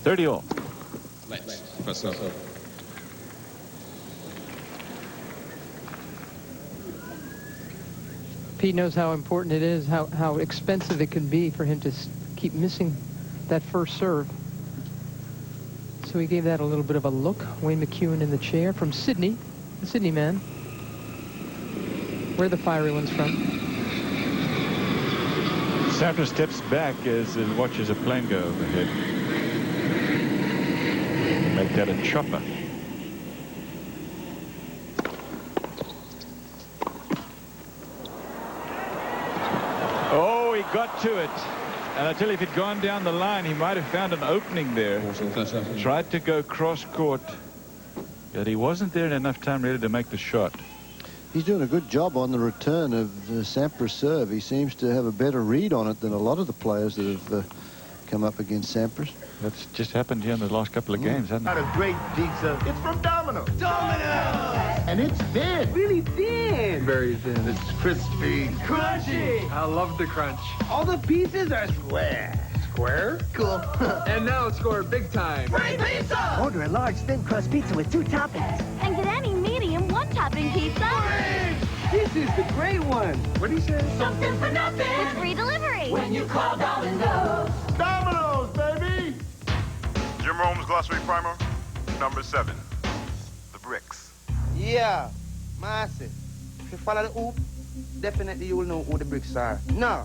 30 all. Let's. First up. Pete knows how important it is, how expensive it can be for him to keep missing that first serve. So he gave that a little bit of a look. Wayne McEwen in the chair from Sydney, the Sydney man. Where the fiery one's from. Sampras steps back as he watches a plane go overhead. Make that a chopper. Oh, he got to it. And I tell you, if he'd gone down the line, he might have found an opening there. Tried to go cross-court, but he wasn't there in enough time really to make the shot. He's doing a good job on the return of the Sampras serve. He seems to have a better read on it than a lot of the players that have come up against Sampras. That's just happened here in the last couple of games, hasn't it? Not a great pizza. It's from Domino's. Domino's! And it's thin. Really thin. Very thin. It's crispy. Crunchy. I love the crunch. All the pieces are square. Square? Cool. And now score big time. Free pizza! Order a large thin crust pizza with 2 toppings. And get any medium 1-topping pizza. This is the great one. What do you say? Something for nothing. With free delivery. When you call Domino's. Domino's, baby! Jim Rome's Glossary Primer, number 7. The bricks. Yeah, massive. If you follow the hoop, definitely you will know who the bricks are. Now,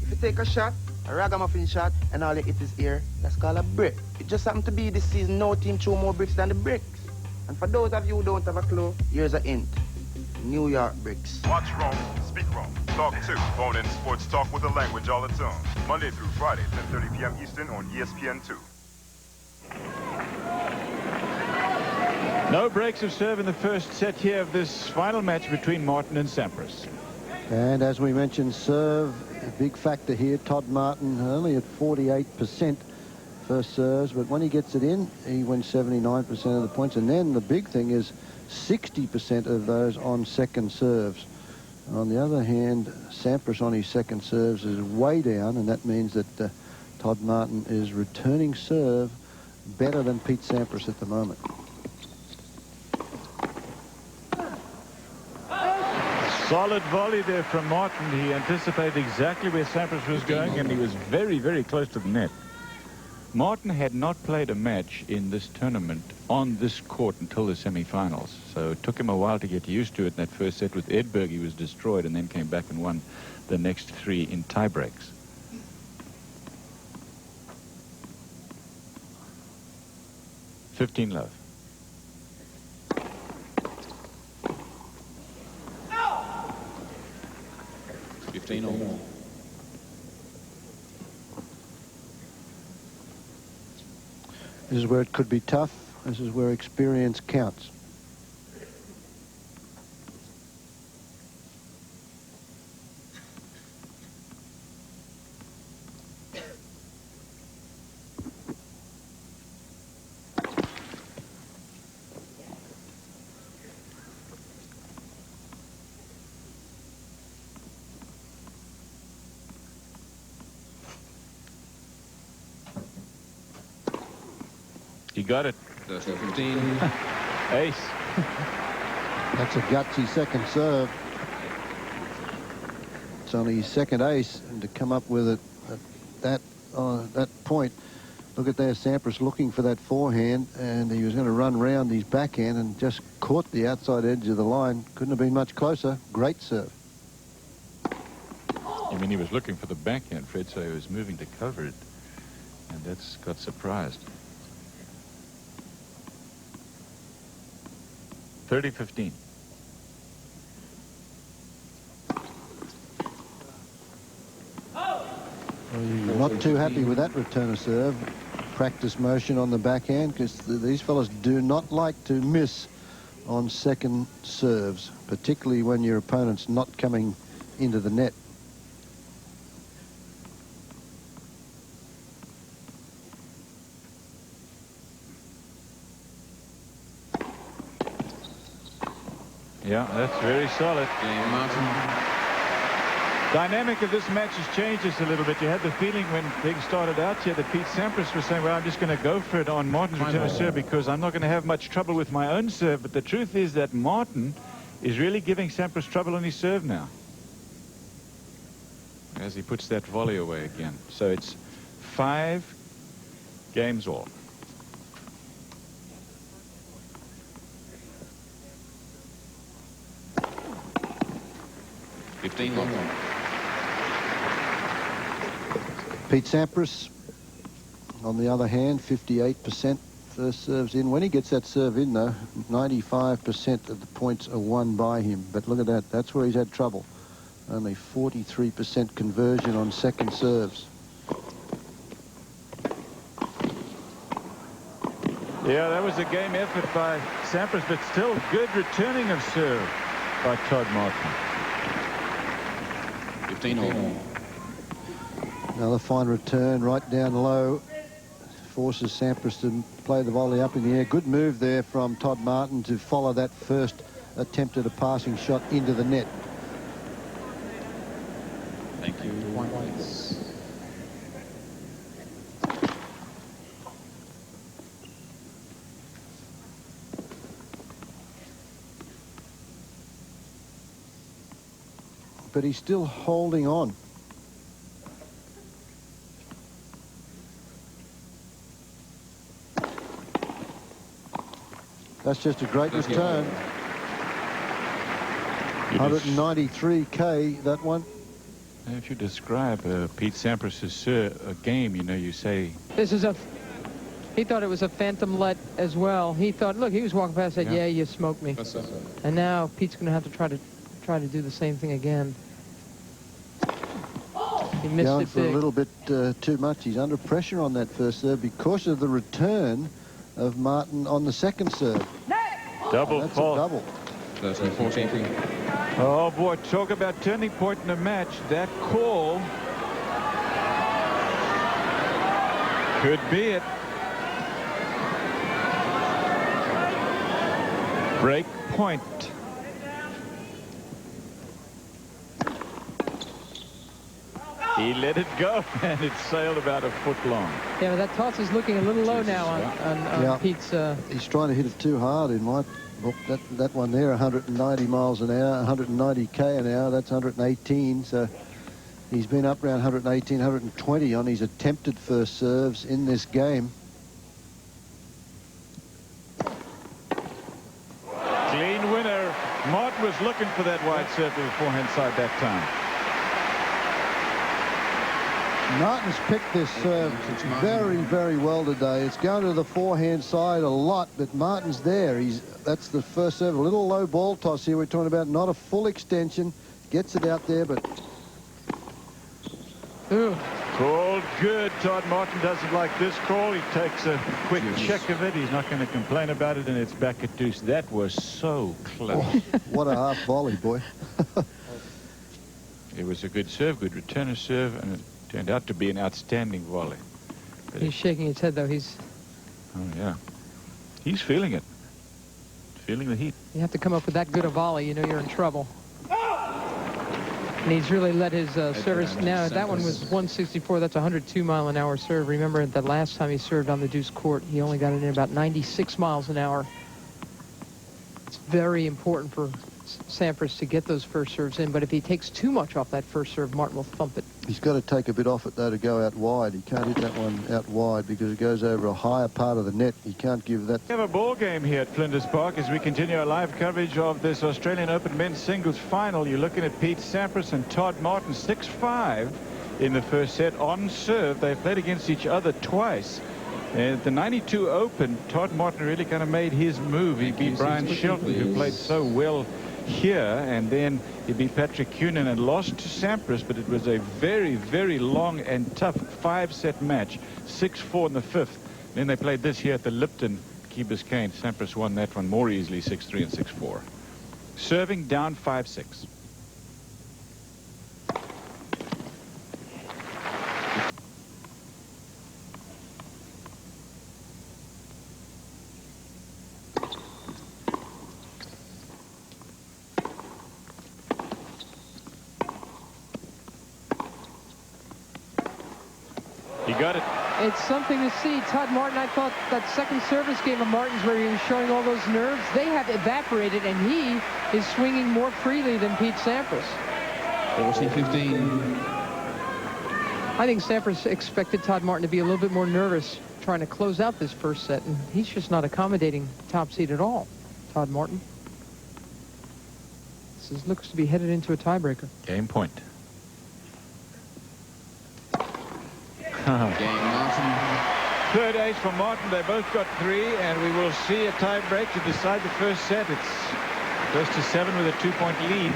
if you take a shot, a ragamuffin shot, and all you hit is air, that's called a brick. It just happened to be this season no team threw more bricks than the bricks. And for those of you who don't have a clue, here's a hint. New York bricks. Watch Rome, speak Rome, talk too. Phone in sports talk with a language all its own. Monday through Friday, 10:30 p.m. Eastern on ESPN2. No breaks of serve in the first set here of this final match between Martin and Sampras. And as we mentioned, serve, a big factor here. Todd Martin only at 48% first serves, but when he gets it in, he wins 79% of the points. And then the big thing is 60% of those on second serves. On the other hand, Sampras on his second serves is way down, and that means that Todd Martin is returning serve better than Pete Sampras at the moment. Solid volley there from Martin. He anticipated exactly where Sampras was going, and he was very, very close to the net. Martin had not played a match in this tournament on this court until the semi-finals, so it took him a while to get used to it. In that first set with Edberg, he was destroyed and then came back and won the next 3 in tie breaks. $15 love. 15 or more. This is where it could be tough. This is where experience counts. He got it. 15. Ace. That's a gutsy second serve. It's only his second ace, and to come up with it at that point. Look at there, Sampras looking for that forehand, and he was going to run round his backhand and just caught the outside edge of the line. Couldn't have been much closer. Great serve. I mean, he was looking for the backhand, Fred, so he was moving to cover it, and that's got surprised. 30-15. Not too happy with that return of serve. Practice motion on the backhand, because these fellas do not like to miss on second serves, particularly when your opponent's not coming into the net. Yeah, that's very solid. Dynamic of this match has changed just a little bit. You had the feeling when things started out here that Pete Sampras was saying, well, I'm just going to go for it on Martin's return of serve because I'm not going to have much trouble with my own serve. But the truth is that Martin is really giving Sampras trouble on his serve now, as he puts that volley away again. So it's 5 games all. Pete Sampras, on the other hand, 58% first serves in. When he gets that serve in, though, 95% of the points are won by him. But look at that. That's where he's had trouble. Only 43% conversion on second serves. Yeah, that was a game effort by Sampras, but still good returning of serve by Todd Martin. 15 all. Another fine return right down low. Forces Sampras to play the volley up in the air. Good move there from Todd Martin to follow that first attempt at a passing shot into the net. Thank you. Points. But he's still holding on. That's just a great return. 193K, that one. If you describe Pete Sampras' game, you know, you say... This is a... He thought it was a phantom let as well. He thought, look, he was walking past, said, yeah, you smoked me. And now Pete's going to have to try to do the same thing again. He missed Going it for big. a little bit too much. He's under pressure on that first serve because of the return of Martin on the second serve. Double fault. Double. 13-14. Oh, boy, talk about turning point in a match. That call could be it. Break point. He let it go, and it sailed about a foot long. Yeah, but that toss is looking a little low now on Pete's... He's trying to hit it too hard in my book. That one there, 190 miles an hour, 190K an hour, that's 118. So he's been up around 118, 120 on his attempted first serves in this game. Clean winner. Martin was looking for that wide serve to the forehand side that time. Martin's picked this serve very, very well today. It's going to the forehand side a lot, but Martin's there. That's the first serve. A little low ball toss here we're talking about, not a full extension. Gets it out there, but... Called good. Todd Martin doesn't like this call. He takes a quick check of it. He's not going to complain about it, and it's back at deuce. That was so close. What a half volley, boy. It was a good serve, good return of serve, and it turned out to be an outstanding volley. But He's shaking his head, though. Oh, yeah. He's feeling it. Feeling the heat. You have to come up with that good a volley, you know you're in trouble. And he's really let his service. Now, that one was 164. That's a 102-mile-an-hour serve. Remember, the last time he served on the deuce court, he only got it in about 96 miles an hour. It's very important for Sampras to get those first serves in, but if he takes too much off that first serve, Martin will thump it. He's got to take a bit off it, though, to go out wide. He can't hit that one out wide because it goes over a higher part of the net. He can't give that. We have a ball game here at Flinders Park as we continue our live coverage of this Australian Open men's singles final. You're looking at Pete Sampras and Todd Martin, 6-5 in the first set on serve. They've played against each other twice. At the 92 Open, Todd Martin really kind of made his move. He beat Brian Shelton, who played so well here, and then he beat Patrick Cunin and lost to Sampras, but it was a very, very long and tough 5-set match, 6-4 in the 5th. Then they played this here at the Lipton, Key Biscayne. Sampras won that one more easily, 6-3 and 6-4. Serving down 5-6. He got it. It's something to see. Todd Martin, I thought that second service game of Martin's where he was showing all those nerves, they have evaporated, and he is swinging more freely than Pete Sampras. 40-15. I think Sampras expected Todd Martin to be a little bit more nervous trying to close out this first set, and he's just not accommodating top seed at all, Todd Martin. This looks to be headed into a tiebreaker. Game point. Game Martin. Third ace for Martin. They both got 3, and we will see a tie break to decide the first set. It's close to 7 with a 2-point lead.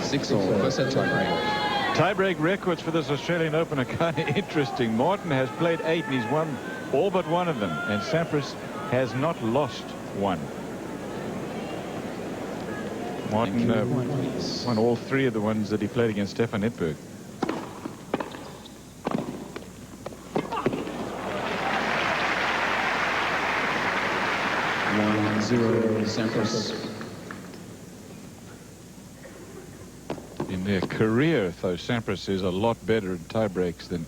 6-all. First set tie break. Tie-break records for this Australian Open are kind of interesting. Martin has played 8, and he's won all but one of them, and Sampras has not lost one. Martin won all 3 of the ones that he played against Stefan Edberg. 1-0 Sampras. In their career, though, Sampras is a lot better in tie breaks than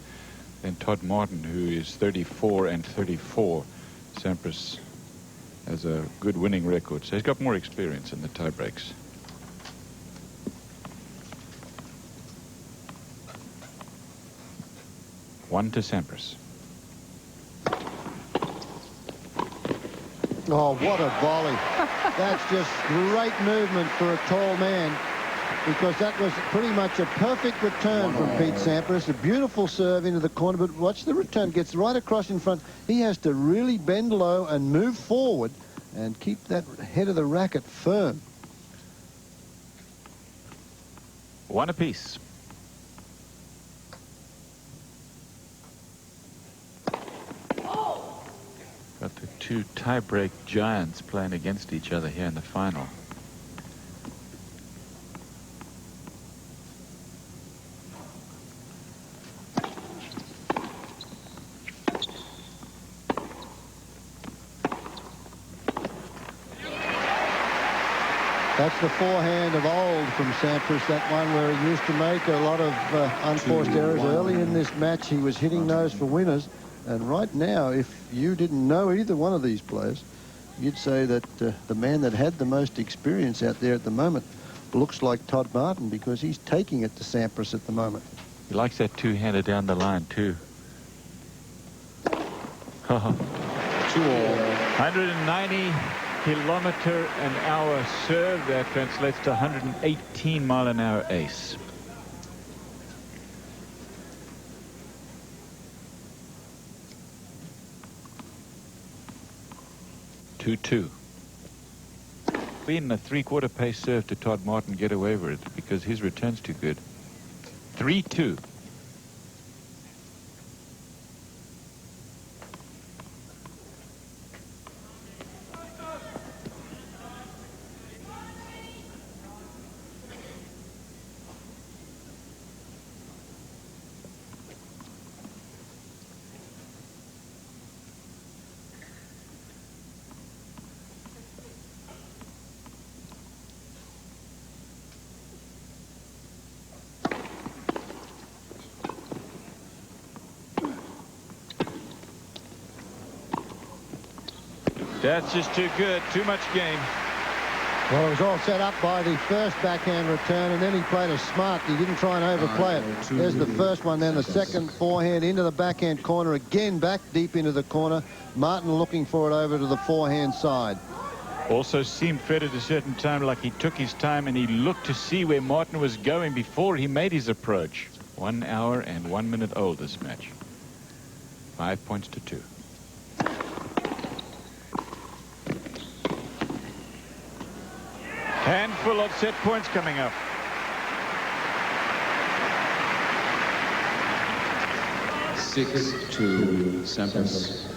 Todd Martin, who is 34 and 34. Sampras has a good winning record, so he's got more experience in the tie breaks. One to Sampras. Oh, what a volley. That's just great movement for a tall man, because that was pretty much a perfect return from Pete Sampras. A beautiful serve into the corner, but watch the return. Gets right across in front. He has to really bend low and move forward and keep that head of the racket firm. One apiece. Got the 2 tie-break giants playing against each other here in the final. That's the forehand of old from Sampras, that one where he used to make a lot of unforced errors. Early in this match, he was hitting those for winners. And right now, if you didn't know either one of these players, you'd say that the man that had the most experience out there at the moment looks like Todd Martin, because he's taking it to Sampras at the moment. He likes that 2-hander down the line, too. 2-all. 190 kilometer an hour serve. That translates to 118 mile an hour ace. Two. In a 3/4 pace serve to Todd Martin, get away with it because his return's too good. 3-2. That's just too good. Too much game. Well, it was all set up by the first backhand return, and then he played it smart. He didn't try and overplay it. There's the first one, then the second forehand into the backhand corner, again back deep into the corner. Martin looking for it over to the forehand side. Also seemed fed at a certain time like he took his time and he looked to see where Martin was going before he made his approach. 1 hour and 1 minute old, this match. 5 points to 2. Handful of set points coming up. Six to Sampras.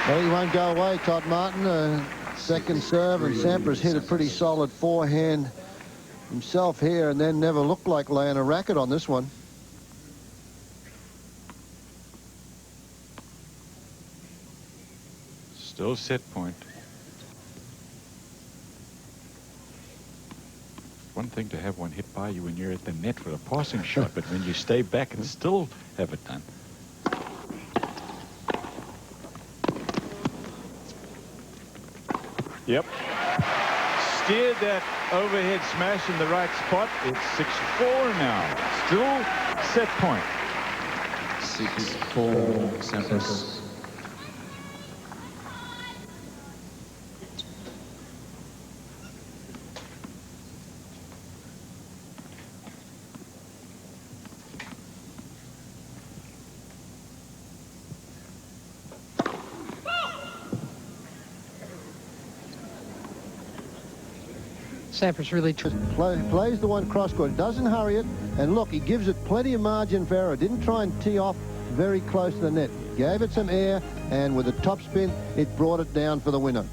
Well, he won't go away, Todd Martin. Second serve, and Sampras hit a pretty solid forehand himself here, and then never looked like laying a racket on this one. Still set point. One thing to have one hit by you when you're at the net for a passing shot, but when you stay back and still have it done. Yep. Steered that overhead smash in the right spot. It's 6-4 now. Still set point. 6-4 Sampras. Sampras really plays the one cross court, doesn't hurry it, and look, he gives it plenty of margin for error. Didn't try and tee off very close to the net. Gave it some air, and with a top spin, it brought it down for the winner.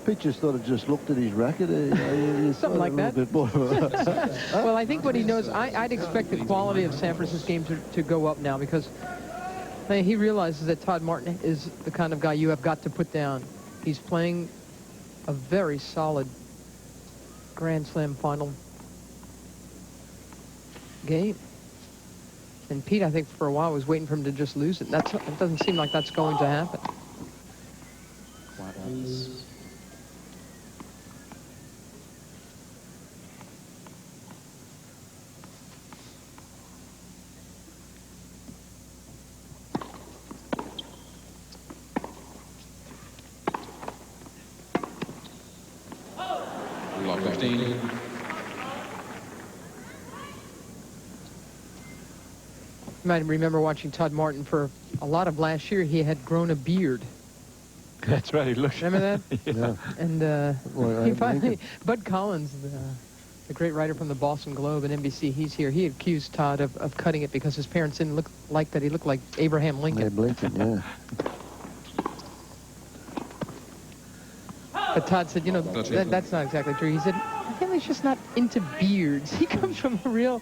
Pete just thought it just looked at his racket. Something like that. Well, I think what he knows, I'd expect the quality of Sampras' game to go up now, because he realizes that Todd Martin is the kind of guy you have got to put down. He's playing a very solid Grand Slam final game. And Pete, I think, for a while was waiting for him to just lose it. It doesn't seem like that's going to happen. Block 15. You might remember watching Todd Martin for a lot of last year. He had grown a beard. That's right. He looked. Remember that? Yeah. And he finally, Bud Collins, the great writer from the Boston Globe and NBC, he's here. He accused Todd of cutting it because his parents didn't look like that. He looked like Abraham Lincoln. Abe Lincoln, yeah. But Todd said, you know, that's not exactly true. He said, my family's just not into beards. He comes from a real,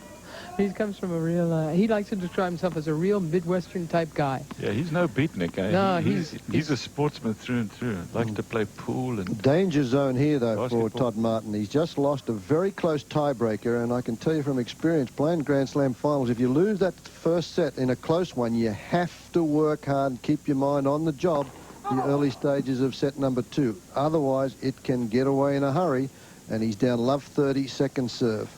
he likes to describe himself as a real Midwestern type guy. Yeah, he's no beatnik. No, he's a sportsman through and through. Likes to play pool and... Danger zone here, though, basketball. for Todd Martin. He's just lost a very close tiebreaker, and I can tell you from experience, playing Grand Slam finals, if you lose that first set in a close one, you have to work hard and keep your mind on the job, the early stages of set number 2. Otherwise, it can get away in a hurry, and he's down love 30, second serve.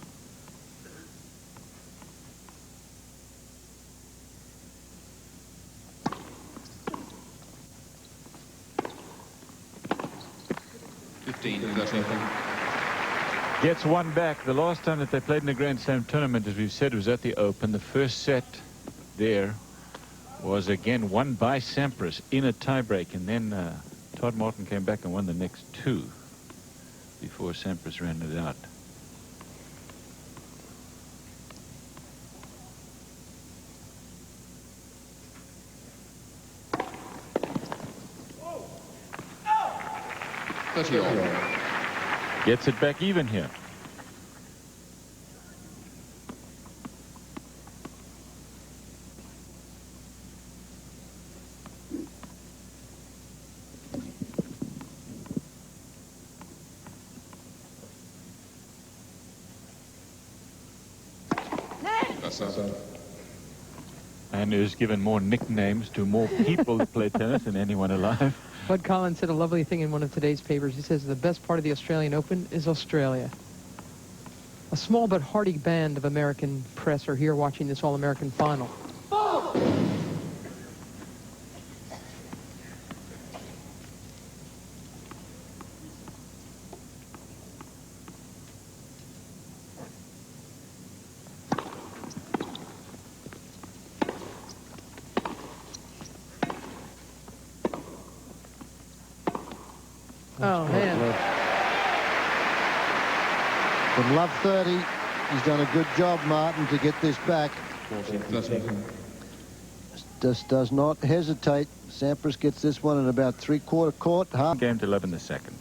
Gets one back. The last time that they played in the Grand Slam tournament, as we've said, was at the Open. The first set there was again won by Sampras in a tiebreak, and then Todd Martin came back and won the next 2 before Sampras ran it out. Gets it back even here. And who's given more nicknames to more people that play tennis than anyone alive. Bud Collins said a lovely thing in one of today's papers. He says the best part of the Australian Open is Australia. A small but hearty band of American press are here watching this All-American final. Oh, man. From love 30, he's done a good job, Martin, to get this back. Just does not hesitate. Sampras gets this one in about three-quarter court. Game to love in the second.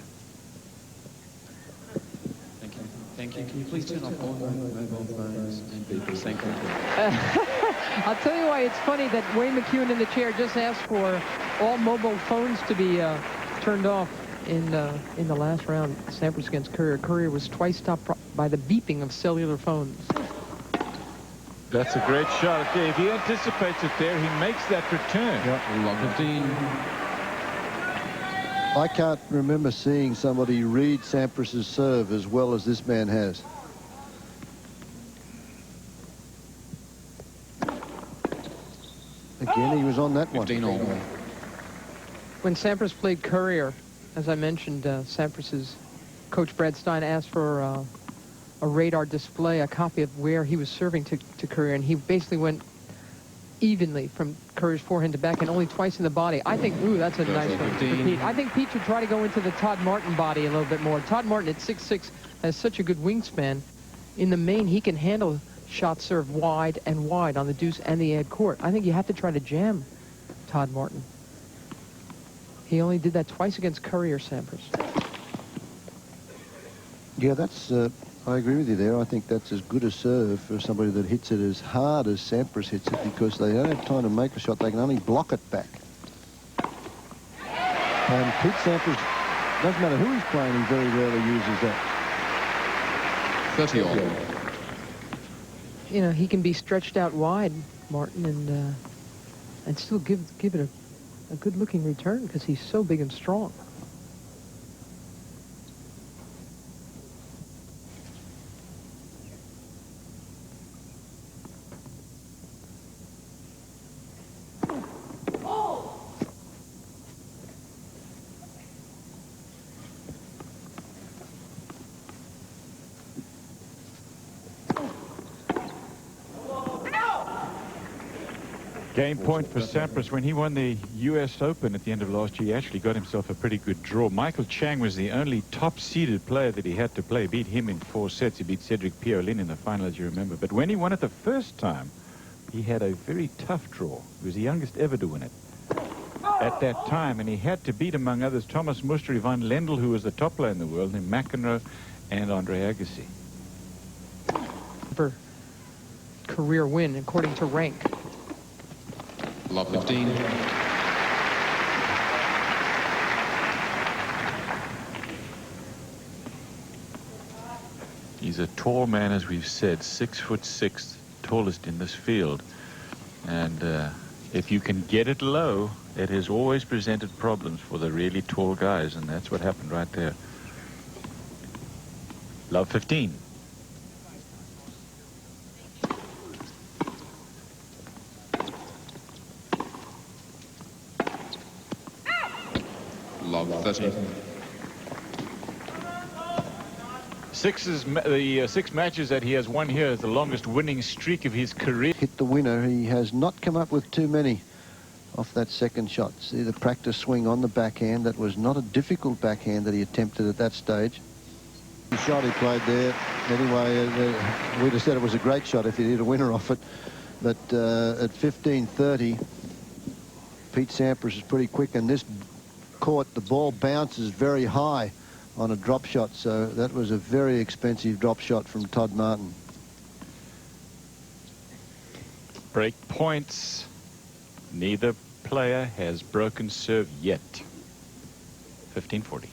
Thank you. Thank you. Can you please turn off all mobile phones and beepers? Thank you. I'll tell you why it's funny that Wayne McEwen in the chair just asked for all mobile phones to be turned off in the last round. Sampras against Courier. Courier was twice stopped by the beeping of cellular phones. That's a great shot. If he anticipates it there, he makes that return. Log 15. I can't remember seeing somebody read Sampras's serve as well as this man has. Again, he was on that one. 15 all. When Sampras played Courier, as I mentioned, Sampras's coach Brad Stein asked for a radar display, a copy of where he was serving to Courier, and he basically went evenly from Courier's forehand to backhand, only twice in the body. I think, ooh, that's a nice one for Pete. I think Pete should try to go into the Todd Martin body a little bit more. Todd Martin at 6'6" has such a good wingspan. In the main, he can handle shots served wide and wide on the deuce and the ad court. I think you have to try to jam Todd Martin. He only did that twice against Courier, Sampras. Yeah, that's... I agree with you there. I think that's as good a serve for somebody that hits it as hard as Sampras hits it, because they don't have time to make a shot. They can only block it back. And Pete Sampras, doesn't matter who he's playing, he very rarely uses that. 30 all. You know, he can be stretched out wide, Martin, and still give it a good-looking return because he's so big and strong. Game point for Sampras. When he won the U.S. Open at the end of last year, he actually got himself a pretty good draw. Michael Chang was the only top-seeded player that he had to play. Beat him in 4 sets. He beat Cedric Pierolin in the final, as you remember. But when he won it the first time, he had a very tough draw. He was the youngest ever to win it at that time, and he had to beat, among others, Thomas Muster, Ivan Lendl, who was the top player in the world, and McEnroe and Andre Agassi. Career win, according to rank. Log 15. He's a tall man, as we've said, 6'6", tallest in this field. And if you can get it low, it has always presented problems for the really tall guys, and that's what happened right there. Love 15. Log 30. The 6 matches that he has won here is the longest winning streak of his career. Hit the winner. He has not come up with too many off that second shot. See the practice swing on the backhand. That was not a difficult backhand that he attempted at that stage. The shot he played there, anyway, we'd have said it was a great shot if he hit a winner off it. But at 15-30, Pete Sampras is pretty quick, and this court, the ball bounces very high on a drop shot, so that was a very expensive drop shot from Todd Martin. Break points. Neither player has broken serve yet. 15-40.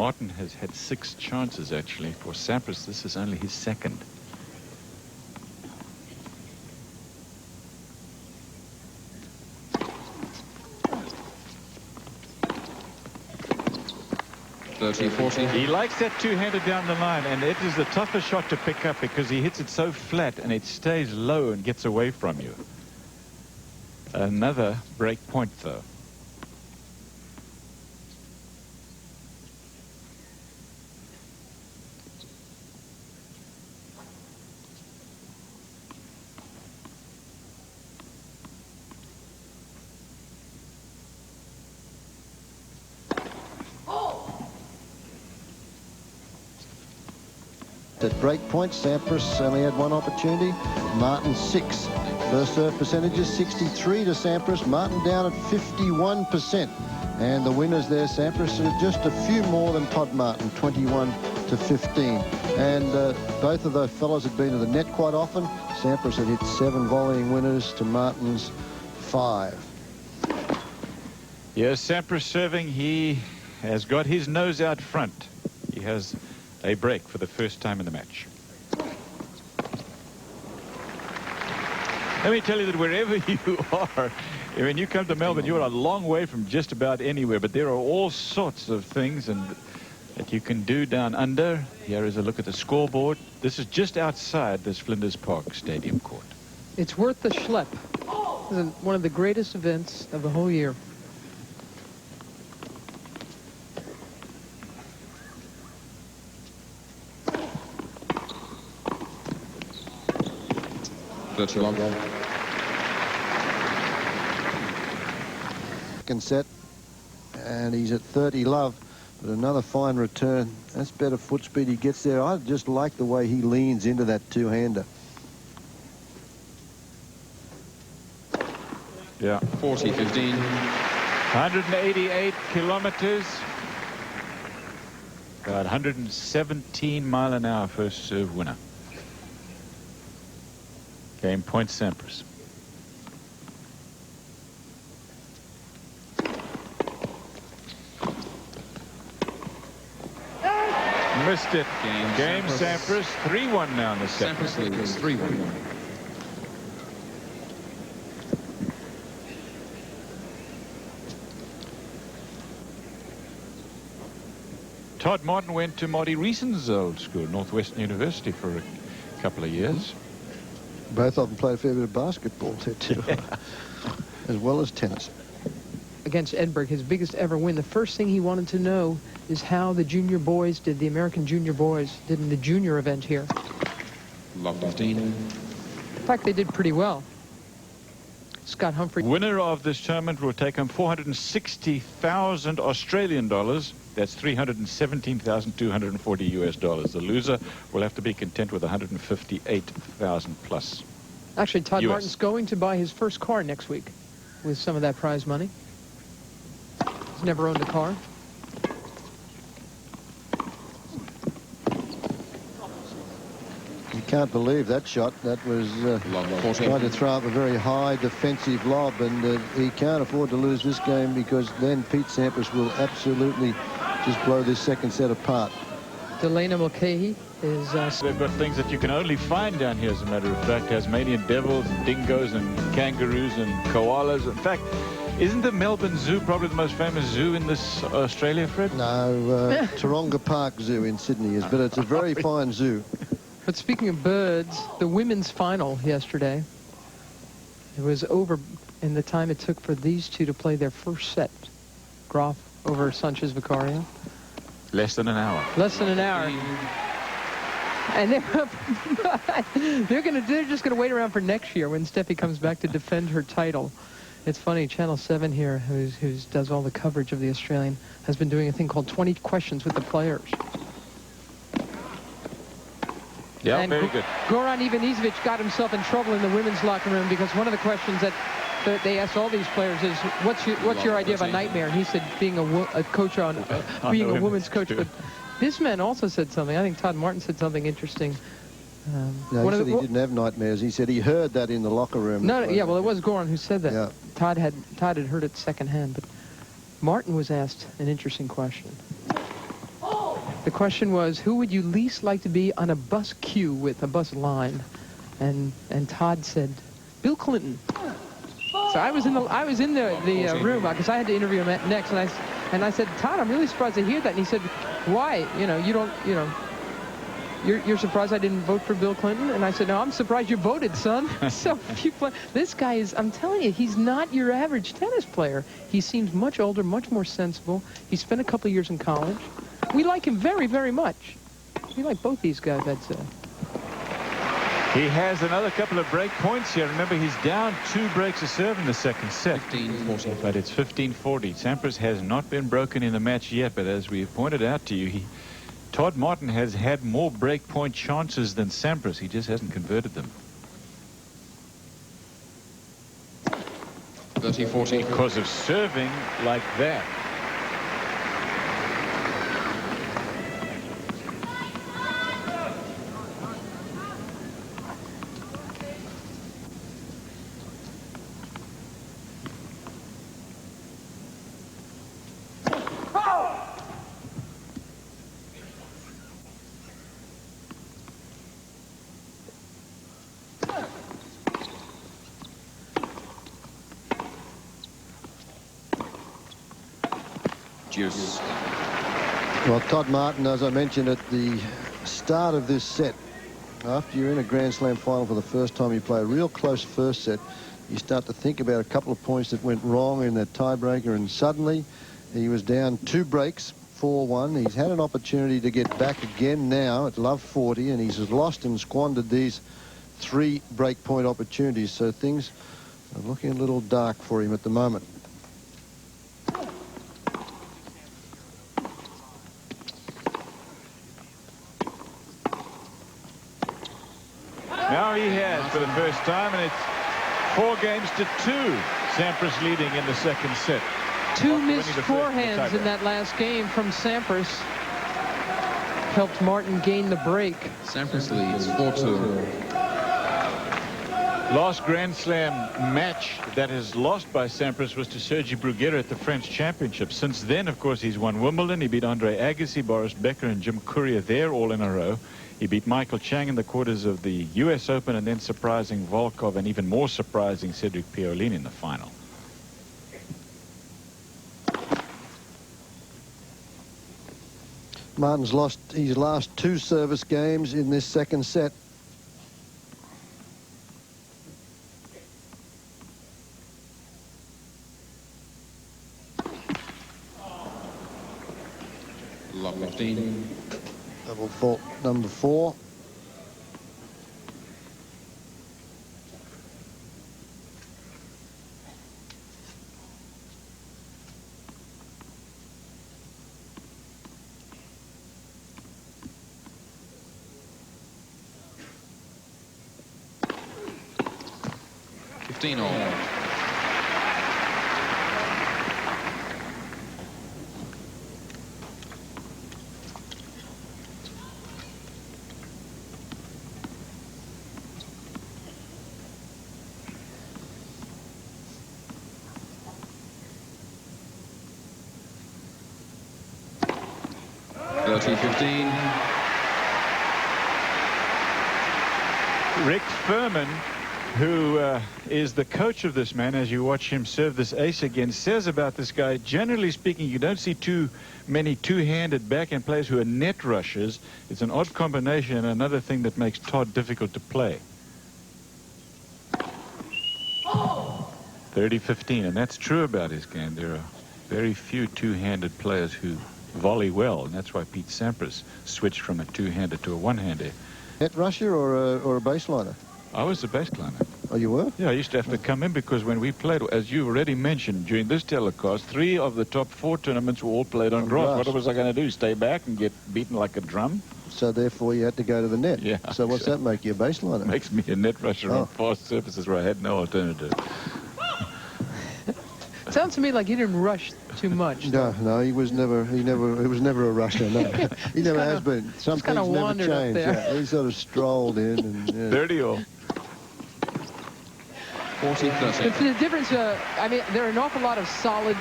Martin has had 6 chances, actually. For Sampras, this is only his second. He likes that two-handed down the line, and it is the toughest shot to pick up because he hits it so flat and it stays low and gets away from you. Another break point, though. At break point, Sampras only had 1 opportunity. Martin 6. First serve percentages 63 to Sampras. Martin down at 51%. And the winners there, Sampras, are just a few more than Todd Martin, 21 to 15. And both of those fellows had been to the net quite often. Sampras had hit 7 volleying winners to Martin's 5. Yes, Sampras serving. He has got his nose out front. He has a break for the first time in the match. Let me tell you that wherever you are, when you come to Melbourne, you're a long way from just about anywhere, but there are all sorts of things that you can do down under. Here is a look at the scoreboard. This is just outside this Flinders Park Stadium court. It's worth the schlep. This is one of the greatest events of the whole year. Second set, and he's at 30 love, but another fine return. That's better foot speed he gets there. I just like the way he leans into that two-hander. Yeah. 40-15. 188 kilometers. About 117 mile an hour first serve winner. Game point, Sampras. Missed it. Game Sampras. 3-1 now in the second. Sampras leads 3-1. Todd Martin went to Marty Reeson's old school, Northwestern University, for a couple of years. Both of them played a fair bit of basketball there too, as well as tennis. Against Edinburgh, his biggest ever win. The first thing he wanted to know is how the junior boys did, the American junior boys did in the junior event here. Love 15. In fact, they did pretty well. Scott Humphrey. Winner of this tournament will take home 460,000 Australian dollars. That's 317,240 US dollars. The loser will have to be content with 158,000 plus. Actually, Todd US. Martin's going to buy his first car next week with some of that prize money. He's never owned a car. You can't believe that shot. That was trying to throw up a very high defensive lob, and he can't afford to lose this game because then Pete Sampras will absolutely just blow this second set apart. Delana Mulcahy is... They've got things that you can only find down here, as a matter of fact. Tasmanian devils and dingoes and kangaroos and koalas. In fact, isn't the Melbourne Zoo probably the most famous zoo in this Australia, Fred? No, Taronga Park Zoo in Sydney is, but it's a very fine zoo. But speaking of birds, the women's final yesterday, it was over in the time it took for these two to play their first set. Groff over Sanchez Vicario. Less than an hour. Less than an hour. And they're just gonna wait around for next year when Steffi comes back to defend her title. It's funny, Channel 7 here, who does all the coverage of the Australian, has been doing a thing called 20 Questions with the Players. Yeah, and very good. Goran Ivanisevic got himself in trouble in the women's locker room because one of the questions that they asked all these players is, what's your idea of a nightmare? And he said, being a coach on being a women's coach. But this man also said something. I think Todd Martin said something interesting. No, he said he didn't have nightmares. He said he heard that in the locker room. No, yeah, well, it was Goran who said that. Yeah. Todd had heard it secondhand, but Martin was asked an interesting question. The question was, who would you least like to be on a bus queue with, a bus line? And Todd said, Bill Clinton. So I was in the room because I had to interview him next, and I said, Todd, I'm really surprised to hear that. And he said, why? You're surprised I didn't vote for Bill Clinton? And I said, no, I'm surprised you voted, son. So this guy is, I'm telling you, he's not your average tennis player. He seems much older, much more sensible. He spent a couple of years in college. We like him very, very much. We like both these guys, I'd say. He has another couple of break points here. Remember, he's down 2 breaks a serve in the second set. 15-40. But it's 15-40. Sampras has not been broken in the match yet, but as we pointed out to you, Todd Martin has had more break point chances than Sampras. He just hasn't converted them. 30-40. Because of serving like that. Juice. Well, Todd Martin, as I mentioned at the start of this set, after you're in a Grand Slam final for the first time, you play a real close first set, you start to think about a couple of points that went wrong in that tiebreaker, and suddenly he was down 2 breaks, 4-1. He's had an opportunity to get back again now at love 40, and he's lost and squandered these 3 break point opportunities, so things are looking a little dark for him at the moment. Now he has for the first time, and it's 4 games to 2. Sampras leading in the second set. 2 missed forehands in that last game from Sampras. Helped Martin gain the break. Sampras leads 4-2. Last Grand Slam match that is lost by Sampras was to Sergi Bruguera at the French Championship. Since then, of course, he's won Wimbledon. He beat Andre Agassi, Boris Becker, and Jim Courier there all in a row. He beat Michael Chang in the quarters of the U.S. Open, and then surprising Volkov, and even more surprising Cedric Pioline in the final. Martin's lost his last 2 service games in this second set. Love 15. Double fault number 4. All. Rick Furman, who is the coach of this man, as you watch him serve this ace again, says about this guy, generally speaking, you don't see too many two-handed backhand players who are net rushers. It's an odd combination, and another thing that makes Todd difficult to play. 30-15, and that's true about his game. There are very few two-handed players who volley well, and that's why Pete Sampras switched from a two-hander to a one-hander. Net rusher or a baseliner? I was a baseliner. Oh, you were? Yeah, I used to have to come in because when we played, as you already mentioned during this telecast, 3 of the top 4 tournaments were all played on grass. What was I going to do? Stay back and get beaten like a drum? So therefore you had to go to the net. Yeah. So what's that make you, a baseliner? Makes me a net rusher on fast surfaces where I had no alternative. Sounds to me like he didn't rush too much. No, he was never a rusher. No, he never has been. Some things never change. Yeah, he sort of strolled in and. Yeah. 30 all. 40-30. The difference, I mean, there are an awful lot of solid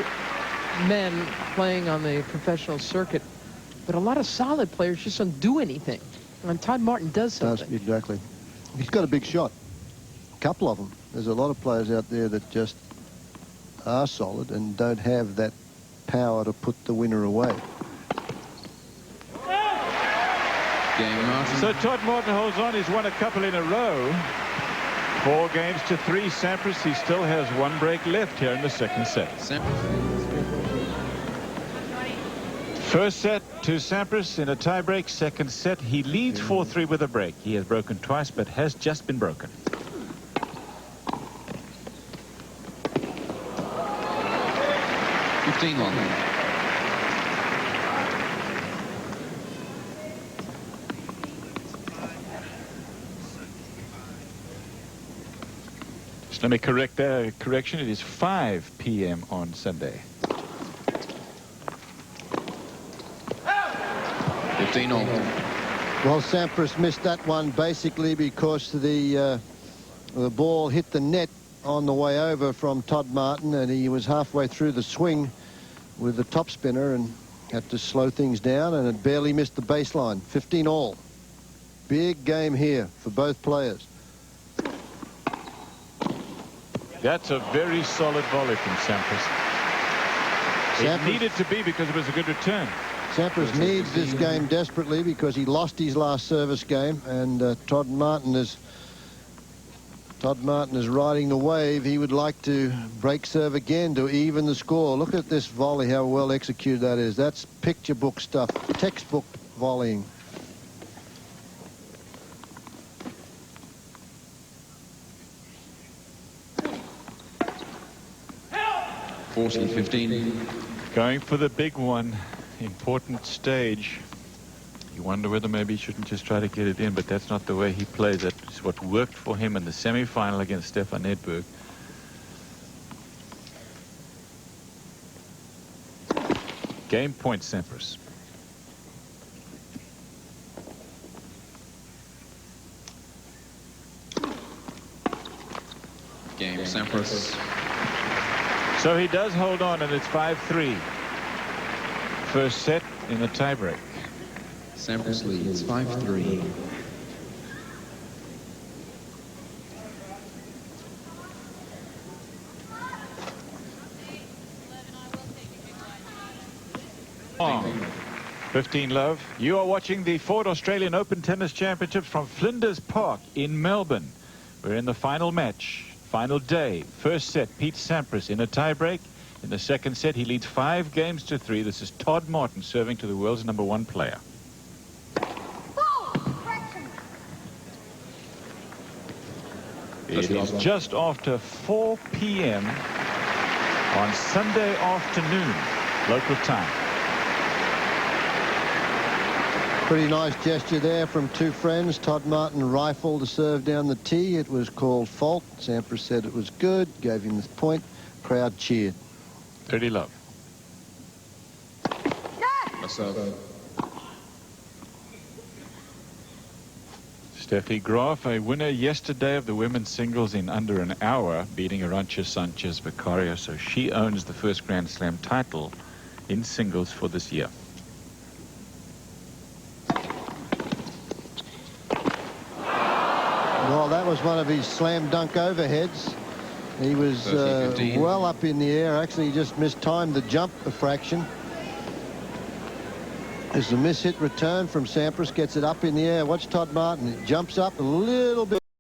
men playing on the professional circuit. But a lot of solid players just don't do anything. And Todd Martin does something. Exactly. He's got a big shot. A couple of them. There's a lot of players out there that just are solid and don't have that power to put the winner away. So Todd Martin holds on. He's won a couple in a row. 4 games to 3. Sampras, he still has 1 break left here in the second set. First set to Sampras in a tiebreak. Second set, he leads 4-3 with a break. He has broken twice, but has just been broken. Just let me correct that correction. It is 5 p.m. on Sunday. 15 all. Well, Sampras missed that one basically because the ball hit the net on the way over from Todd Martin, and he was halfway through the swing with the top spinner and had to slow things down, and it barely missed the baseline. 15 all. Big game here for both players. That's a very solid volley from Sampras. It needed to be because it was a good return. Sampras needs this game desperately because he lost his last service game, and Todd Martin is riding the wave. He would like to break serve again to even the score. Look at this volley, how well executed that is. That's picture book stuff, textbook volleying. Forcing 15. Going for the big one. Important stage. You wonder whether maybe he shouldn't just try to get it in, but that's not the way he plays. That is what worked for him in the semi-final against Stefan Edberg. Game point, Sampras. Game, Sampras. So he does hold on, and it's 5-3. First set in the tiebreak. Sampras leads 5-3. Oh, 15 love. You are watching the Ford Australian Open Tennis Championships from Flinders Park in Melbourne. We're in the final match, final day. First set, Pete Sampras in a tiebreak. In the second set, he leads 5 games to 3. This is Todd Martin serving to the world's #1 player. It is just after 4 p.m. on Sunday afternoon, local time. Pretty nice gesture there from two friends. Todd Martin rifled the serve down the tee. It was called fault. Sampras said it was good, gave him the point. Crowd cheered. 30 love. Steffi Graf, a winner yesterday of the women's singles in under an hour, beating Arantxa Sanchez Vicario, so she owns the first Grand Slam title in singles for this year. Well, that was one of his slam dunk overheads. He was well up in the air. Actually, he just mistimed the jump a fraction. There's a miss-hit return from Sampras, gets it up in the air. Watch Todd Martin. It jumps up a little bit.